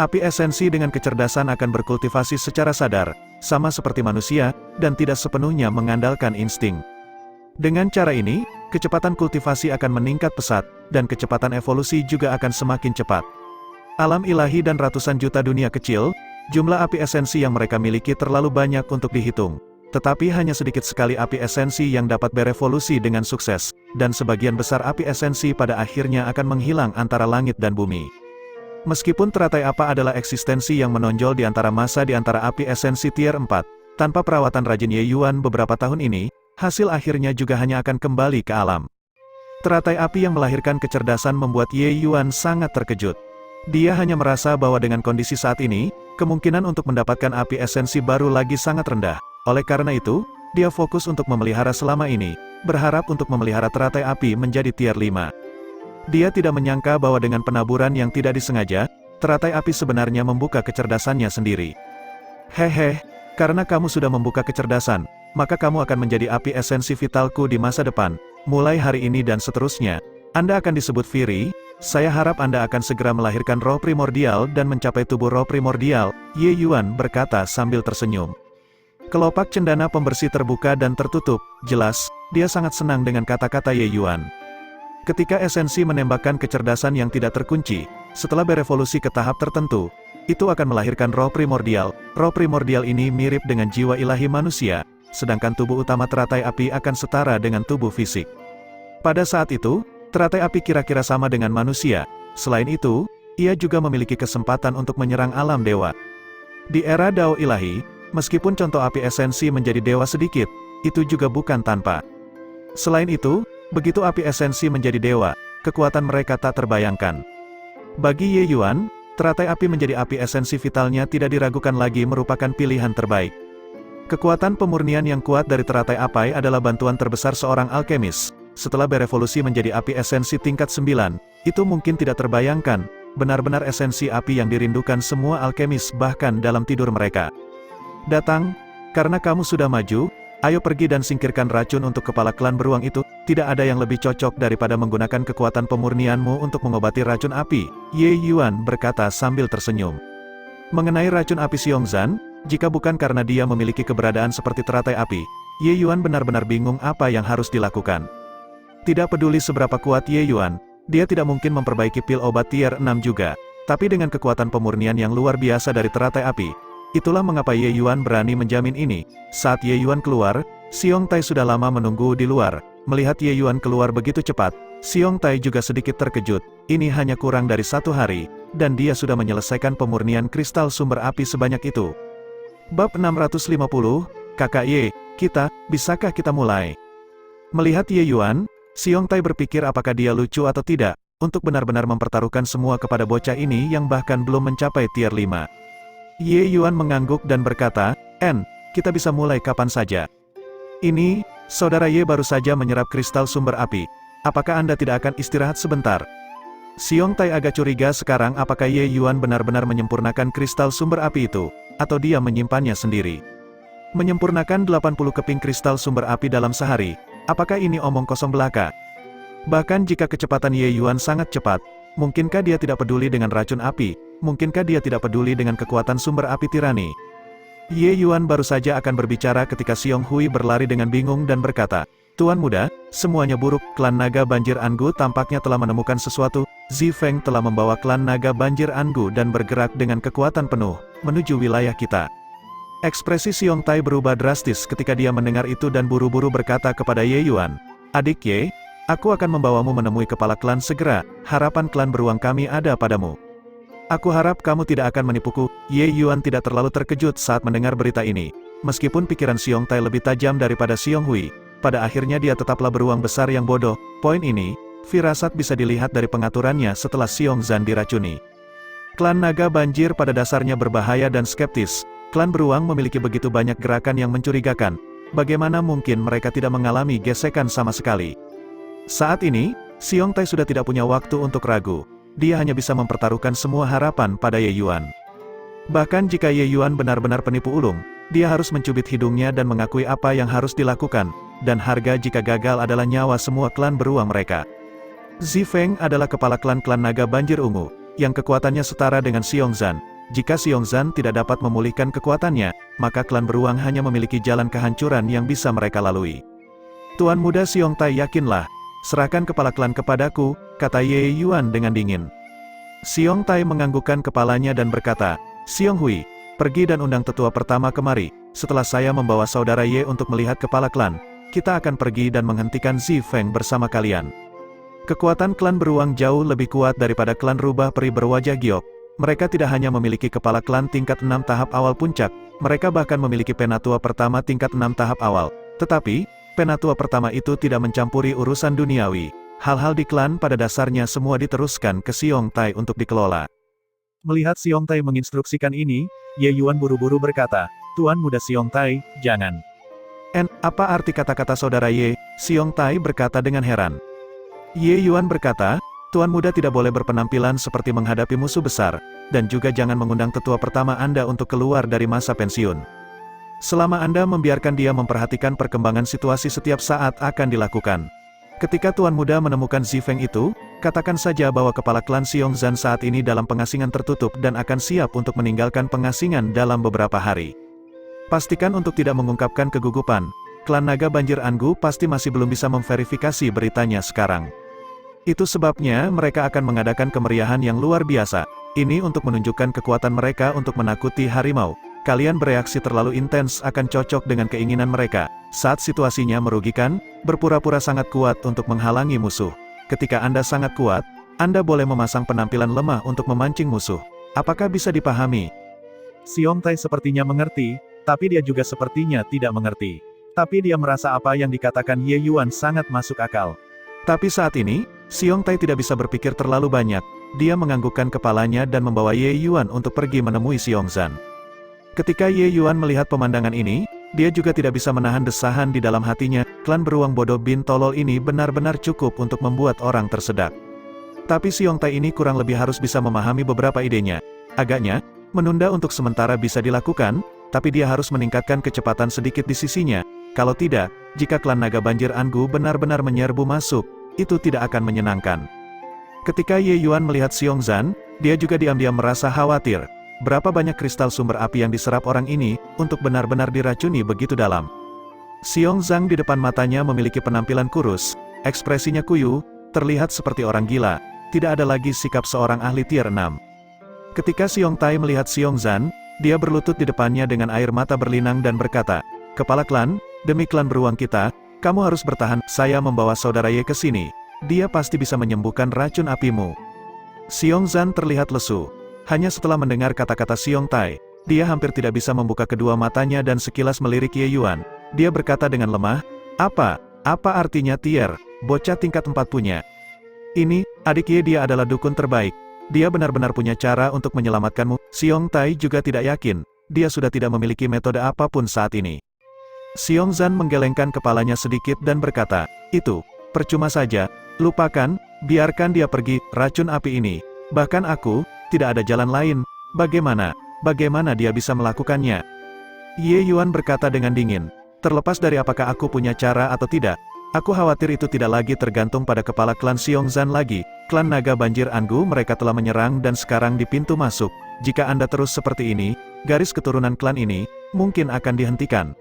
Api esensi dengan kecerdasan akan berkultivasi secara sadar, sama seperti manusia, dan tidak sepenuhnya mengandalkan insting. Dengan cara ini, kecepatan kultivasi akan meningkat pesat, dan kecepatan evolusi juga akan semakin cepat. Alam ilahi dan ratusan juta dunia kecil, jumlah api esensi yang mereka miliki terlalu banyak untuk dihitung. Tetapi hanya sedikit sekali api esensi yang dapat berevolusi dengan sukses, dan sebagian besar api esensi pada akhirnya akan menghilang antara langit dan bumi. Meskipun teratai apa adalah eksistensi yang menonjol di antara api esensi tier 4, tanpa perawatan rajin Ye Yuan beberapa tahun ini, hasil akhirnya juga hanya akan kembali ke alam. Teratai api yang melahirkan kecerdasan membuat Ye Yuan sangat terkejut. Dia hanya merasa bahwa dengan kondisi saat ini, kemungkinan untuk mendapatkan api esensi baru lagi sangat rendah. Oleh karena itu, dia fokus untuk memelihara selama ini, berharap untuk memelihara teratai api menjadi tier 5. Dia tidak menyangka bahwa dengan penaburan yang tidak disengaja, teratai api sebenarnya membuka kecerdasannya sendiri. Hehe, karena kamu sudah membuka kecerdasan, maka kamu akan menjadi api esensi vitalku di masa depan. Mulai hari ini dan seterusnya, Anda akan disebut Firi. Saya harap Anda akan segera melahirkan roh primordial dan mencapai tubuh roh primordial, Ye Yuan berkata sambil tersenyum. Kelopak cendana pembersih terbuka dan tertutup, jelas, dia sangat senang dengan kata-kata Ye Yuan. Ketika esensi menembakkan kecerdasan yang tidak terkunci, setelah berevolusi ke tahap tertentu, itu akan melahirkan roh primordial. Roh primordial ini mirip dengan jiwa ilahi manusia, sedangkan tubuh utama teratai api akan setara dengan tubuh fisik. Pada saat itu, teratai api kira-kira sama dengan manusia. Selain itu, ia juga memiliki kesempatan untuk menyerang alam dewa. Di era Dao ilahi, meskipun contoh api esensi menjadi dewa sedikit, itu juga bukan tanpa. Selain itu, begitu api esensi menjadi dewa, kekuatan mereka tak terbayangkan. Bagi Ye Yuan, teratai api menjadi api esensi vitalnya tidak diragukan lagi merupakan pilihan terbaik. Kekuatan pemurnian yang kuat dari teratai api adalah bantuan terbesar seorang alkemis. Setelah berevolusi menjadi api esensi tingkat 9, itu mungkin tidak terbayangkan, benar-benar esensi api yang dirindukan semua alkemis bahkan dalam tidur mereka. Datang, karena kamu sudah maju, ayo pergi dan singkirkan racun untuk kepala klan beruang itu, tidak ada yang lebih cocok daripada menggunakan kekuatan pemurnianmu untuk mengobati racun api, Ye Yuan berkata sambil tersenyum. Mengenai racun api Xiongzan, jika bukan karena dia memiliki keberadaan seperti teratai api, Ye Yuan benar-benar bingung apa yang harus dilakukan. Tidak peduli seberapa kuat Ye Yuan, dia tidak mungkin memperbaiki pil obat tier 6 juga. Tapi dengan kekuatan pemurnian yang luar biasa dari teratai api, itulah mengapa Ye Yuan berani menjamin ini. Saat Ye Yuan keluar, Xiong Tai sudah lama menunggu di luar. Melihat Ye Yuan keluar begitu cepat, Xiong Tai juga sedikit terkejut. Ini hanya kurang dari 1 hari, dan dia sudah menyelesaikan pemurnian kristal sumber api sebanyak itu. Bab 650, Kakak Ye, bisakah kita mulai? Melihat Ye Yuan, Xiong Tai berpikir apakah dia lucu atau tidak, untuk benar-benar mempertaruhkan semua kepada bocah ini yang bahkan belum mencapai tier 5. Ye Yuan mengangguk dan berkata, kita bisa mulai kapan saja. Ini, saudara Ye baru saja menyerap kristal sumber api. Apakah Anda tidak akan istirahat sebentar? Xiong Tai agak curiga sekarang apakah Ye Yuan benar-benar menyempurnakan kristal sumber api itu, atau dia menyimpannya sendiri. Menyempurnakan 80 keping kristal sumber api dalam sehari, apakah ini omong kosong belaka? Bahkan jika kecepatan Ye Yuan sangat cepat, mungkinkah dia tidak peduli dengan racun api? Mungkinkah dia tidak peduli dengan kekuatan sumber api tirani? Ye Yuan baru saja akan berbicara ketika Xiong Hui berlari dengan bingung dan berkata, Tuan muda, semuanya buruk. Klan naga banjir Angu tampaknya telah menemukan sesuatu. Zi Feng telah membawa klan naga banjir Angu dan bergerak dengan kekuatan penuh, menuju wilayah kita. Ekspresi Xiong Tai berubah drastis ketika dia mendengar itu dan buru-buru berkata kepada Ye Yuan, Adik Ye, aku akan membawamu menemui kepala klan segera, harapan klan beruang kami ada padamu. Aku harap kamu tidak akan menipuku. Ye Yuan tidak terlalu terkejut saat mendengar berita ini. Meskipun pikiran Xiong Tai lebih tajam daripada Xiong Hui, pada akhirnya dia tetaplah beruang besar yang bodoh. Poin ini, firasat bisa dilihat dari pengaturannya setelah Xiongzan diracuni. Klan naga banjir pada dasarnya berbahaya dan skeptis. Klan beruang memiliki begitu banyak gerakan yang mencurigakan. Bagaimana mungkin mereka tidak mengalami gesekan sama sekali? Saat ini, Xiong Tai sudah tidak punya waktu untuk ragu. Dia hanya bisa mempertaruhkan semua harapan pada Ye Yuan. Bahkan jika Ye Yuan benar-benar penipu ulung, dia harus mencubit hidungnya dan mengakui apa yang harus dilakukan, dan harga jika gagal adalah nyawa semua klan beruang mereka. Zi Feng adalah kepala klan-klan naga banjir ungu, yang kekuatannya setara dengan Xiongzan. Jika Xiongzan tidak dapat memulihkan kekuatannya, maka klan beruang hanya memiliki jalan kehancuran yang bisa mereka lalui. Tuan muda Xiong Tai, yakinlah, serahkan kepala klan kepadaku, kata Ye Yuan dengan dingin. Xiong Tai menganggukkan kepalanya dan berkata, Xiong Hui, pergi dan undang tetua pertama kemari. Setelah saya membawa saudara Ye untuk melihat kepala klan, kita akan pergi dan menghentikan Zi Feng bersama kalian. Kekuatan klan beruang jauh lebih kuat daripada klan rubah peri berwajah giok. Mereka tidak hanya memiliki kepala klan tingkat 6 tahap awal puncak, mereka bahkan memiliki penatua pertama tingkat 6 tahap awal. Tetapi, penatua pertama itu tidak mencampuri urusan duniawi. Hal-hal di klan pada dasarnya semua diteruskan ke Xiong Tai untuk dikelola. Melihat Xiong Tai menginstruksikan ini, Ye Yuan buru-buru berkata, Tuan muda Xiong Tai, jangan. Apa arti kata-kata saudara Ye? Xiong Tai berkata dengan heran. Ye Yuan berkata, Tuan muda tidak boleh berpenampilan seperti menghadapi musuh besar, dan juga jangan mengundang tetua pertama Anda untuk keluar dari masa pensiun. Selama Anda membiarkan dia memperhatikan perkembangan situasi setiap saat akan dilakukan. Ketika Tuan Muda menemukan Zifeng itu, katakan saja bahwa kepala klan Xiongzan saat ini dalam pengasingan tertutup dan akan siap untuk meninggalkan pengasingan dalam beberapa hari. Pastikan untuk tidak mengungkapkan kegugupan, klan Naga Banjir Angu pasti masih belum bisa memverifikasi beritanya sekarang. Itu sebabnya mereka akan mengadakan kemeriahan yang luar biasa. Ini untuk menunjukkan kekuatan mereka untuk menakuti harimau. Kalian bereaksi terlalu intens akan cocok dengan keinginan mereka. Saat situasinya merugikan, berpura-pura sangat kuat untuk menghalangi musuh. Ketika Anda sangat kuat, Anda boleh memasang penampilan lemah untuk memancing musuh. Apakah bisa dipahami? Xiong Tai sepertinya mengerti, tapi dia juga sepertinya tidak mengerti. Tapi dia merasa apa yang dikatakan Ye Yuan sangat masuk akal. Tapi saat ini, Xiong Tai tidak bisa berpikir terlalu banyak. Dia menganggukkan kepalanya dan membawa Ye Yuan untuk pergi menemui Xiongzan. Ketika Ye Yuan melihat pemandangan ini, dia juga tidak bisa menahan desahan di dalam hatinya. Klan beruang bodoh bin tolol ini benar-benar cukup untuk membuat orang tersedak. Tapi Xiong Tai ini kurang lebih harus bisa memahami beberapa idenya. Agaknya, menunda untuk sementara bisa dilakukan, tapi dia harus meningkatkan kecepatan sedikit di sisinya. Kalau tidak, jika klan Naga Banjir Angu benar-benar menyerbu masuk, itu tidak akan menyenangkan. Ketika Ye Yuan melihat Xiongzan, dia juga diam-diam merasa khawatir. Berapa banyak kristal sumber api yang diserap orang ini, untuk benar-benar diracuni begitu dalam. Xiongzan di depan matanya memiliki penampilan kurus, ekspresinya kuyu, terlihat seperti orang gila, tidak ada lagi sikap seorang ahli tier 6. Ketika Xiong Tai melihat Xiongzan, dia berlutut di depannya dengan air mata berlinang dan berkata, "Kepala klan, demi klan beruang kita, kamu harus bertahan, saya membawa saudara Ye ke sini. Dia pasti bisa menyembuhkan racun apimu." Xiongzan terlihat lesu. Hanya setelah mendengar kata-kata Xiong Tai, dia hampir tidak bisa membuka kedua matanya dan sekilas melirik Ye Yuan. Dia berkata dengan lemah, Apa artinya tier, bocah tingkat 4 punya? Ini, adik Ye dia adalah dukun terbaik. Dia benar-benar punya cara untuk menyelamatkanmu." Xiong Tai juga tidak yakin, dia sudah tidak memiliki metode apapun saat ini. Xiongzan menggelengkan kepalanya sedikit dan berkata, "Itu, percuma saja, lupakan, biarkan dia pergi, racun api ini. Bahkan aku, tidak ada jalan lain, bagaimana dia bisa melakukannya?" Ye Yuan berkata dengan dingin, "Terlepas dari apakah aku punya cara atau tidak, aku khawatir itu tidak lagi tergantung pada kepala klan Xiongzan lagi. Klan Naga Banjir Angu mereka telah menyerang dan sekarang di pintu masuk. Jika Anda terus seperti ini, garis keturunan klan ini, mungkin akan dihentikan."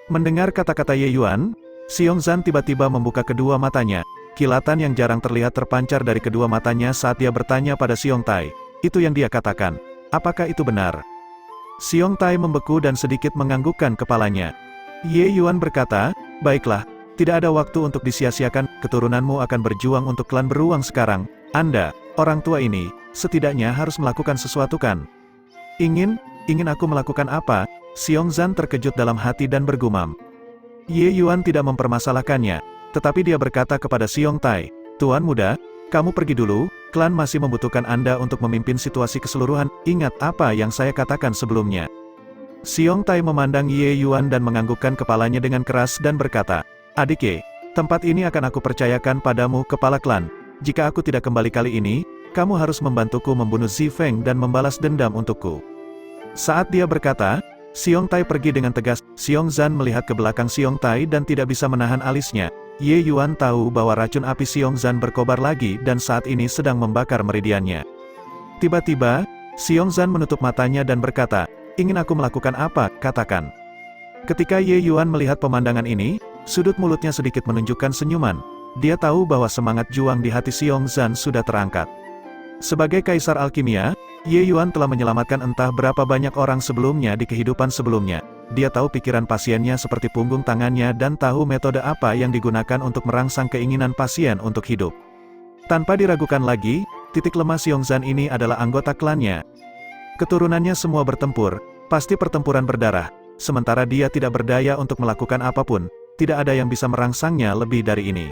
Mendengar kata-kata Ye Yuan, Xiongzan tiba-tiba membuka kedua matanya. Kilatan yang jarang terlihat terpancar dari kedua matanya saat dia bertanya pada Xiong Tai. Itu yang dia katakan. Apakah itu benar? Xiong Tai membeku dan sedikit menganggukkan kepalanya. Ye Yuan berkata, "Baiklah, tidak ada waktu untuk disia-siakan, keturunanmu akan berjuang untuk klan beruang sekarang. Anda, orang tua ini, setidaknya harus melakukan sesuatu kan?" Ingin aku melakukan apa?" Xiongzan terkejut dalam hati dan bergumam. Ye Yuan tidak mempermasalahkannya, tetapi dia berkata kepada Xiong Tai, "Tuan muda, kamu pergi dulu, klan masih membutuhkan Anda untuk memimpin situasi keseluruhan, ingat apa yang saya katakan sebelumnya." Xiong Tai memandang Ye Yuan dan menganggukkan kepalanya dengan keras dan berkata, "Adik Ye, tempat ini akan aku percayakan padamu kepala klan. Jika aku tidak kembali kali ini, kamu harus membantuku membunuh Zifeng dan membalas dendam untukku." Saat dia berkata, Xiong Tai pergi dengan tegas. Xiongzan melihat ke belakang Xiong Tai dan tidak bisa menahan alisnya. Ye Yuan tahu bahwa racun api Xiongzan berkobar lagi dan saat ini sedang membakar meridiannya. Tiba-tiba, Xiongzan menutup matanya dan berkata, "Ingin aku melakukan apa, katakan." Ketika Ye Yuan melihat pemandangan ini, sudut mulutnya sedikit menunjukkan senyuman. Dia tahu bahwa semangat juang di hati Xiongzan sudah terangkat. Sebagai kaisar alkimia, Ye Yuan telah menyelamatkan entah berapa banyak orang sebelumnya di kehidupan sebelumnya. Dia tahu pikiran pasiennya seperti punggung tangannya dan tahu metode apa yang digunakan untuk merangsang keinginan pasien untuk hidup. Tanpa diragukan lagi, titik lemah Xiongzan ini adalah anggota klannya. Keturunannya semua bertempur, pasti pertempuran berdarah. Sementara dia tidak berdaya untuk melakukan apapun, tidak ada yang bisa merangsangnya lebih dari ini.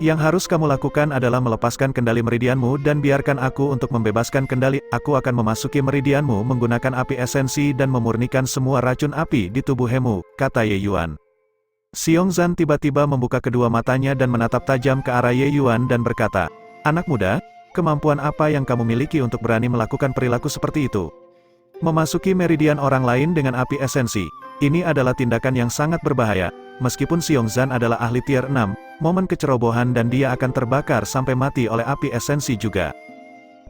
Yang harus kamu lakukan adalah melepaskan kendali meridianmu dan biarkan aku untuk membebaskan kendali. Aku akan memasuki meridianmu menggunakan api esensi dan memurnikan semua racun api di tubuhmu, kata Ye Yuan. Xiongzan tiba-tiba membuka kedua matanya dan menatap tajam ke arah Ye Yuan dan berkata, "Anak muda, kemampuan apa yang kamu miliki untuk berani melakukan perilaku seperti itu? Memasuki meridian orang lain dengan api esensi, ini adalah tindakan yang sangat berbahaya. Meskipun Xiongzhan adalah ahli tier 6, momen kecerobohan dan dia akan terbakar sampai mati oleh api esensi juga.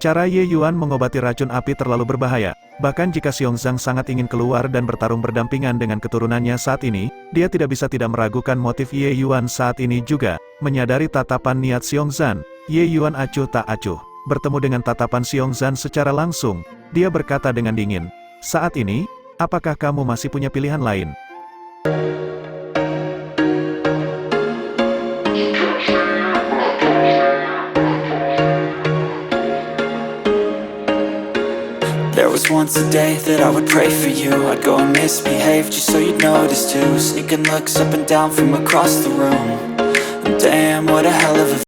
Cara Ye Yuan mengobati racun api terlalu berbahaya, bahkan jika Xiongzhan sangat ingin keluar dan bertarung berdampingan dengan keturunannya saat ini, dia tidak bisa tidak meragukan motif Ye Yuan saat ini juga. Menyadari tatapan niat Xiongzhan, Ye Yuan acuh tak acuh. Bertemu dengan tatapan Xiongzhan secara langsung, dia berkata dengan dingin, "Saat ini, apakah kamu masih punya pilihan lain?" There was once a day that I would pray for you. I'd go and misbehave just so you'd notice too. Sneaking looks up and down from across the room. And damn, what a hell of a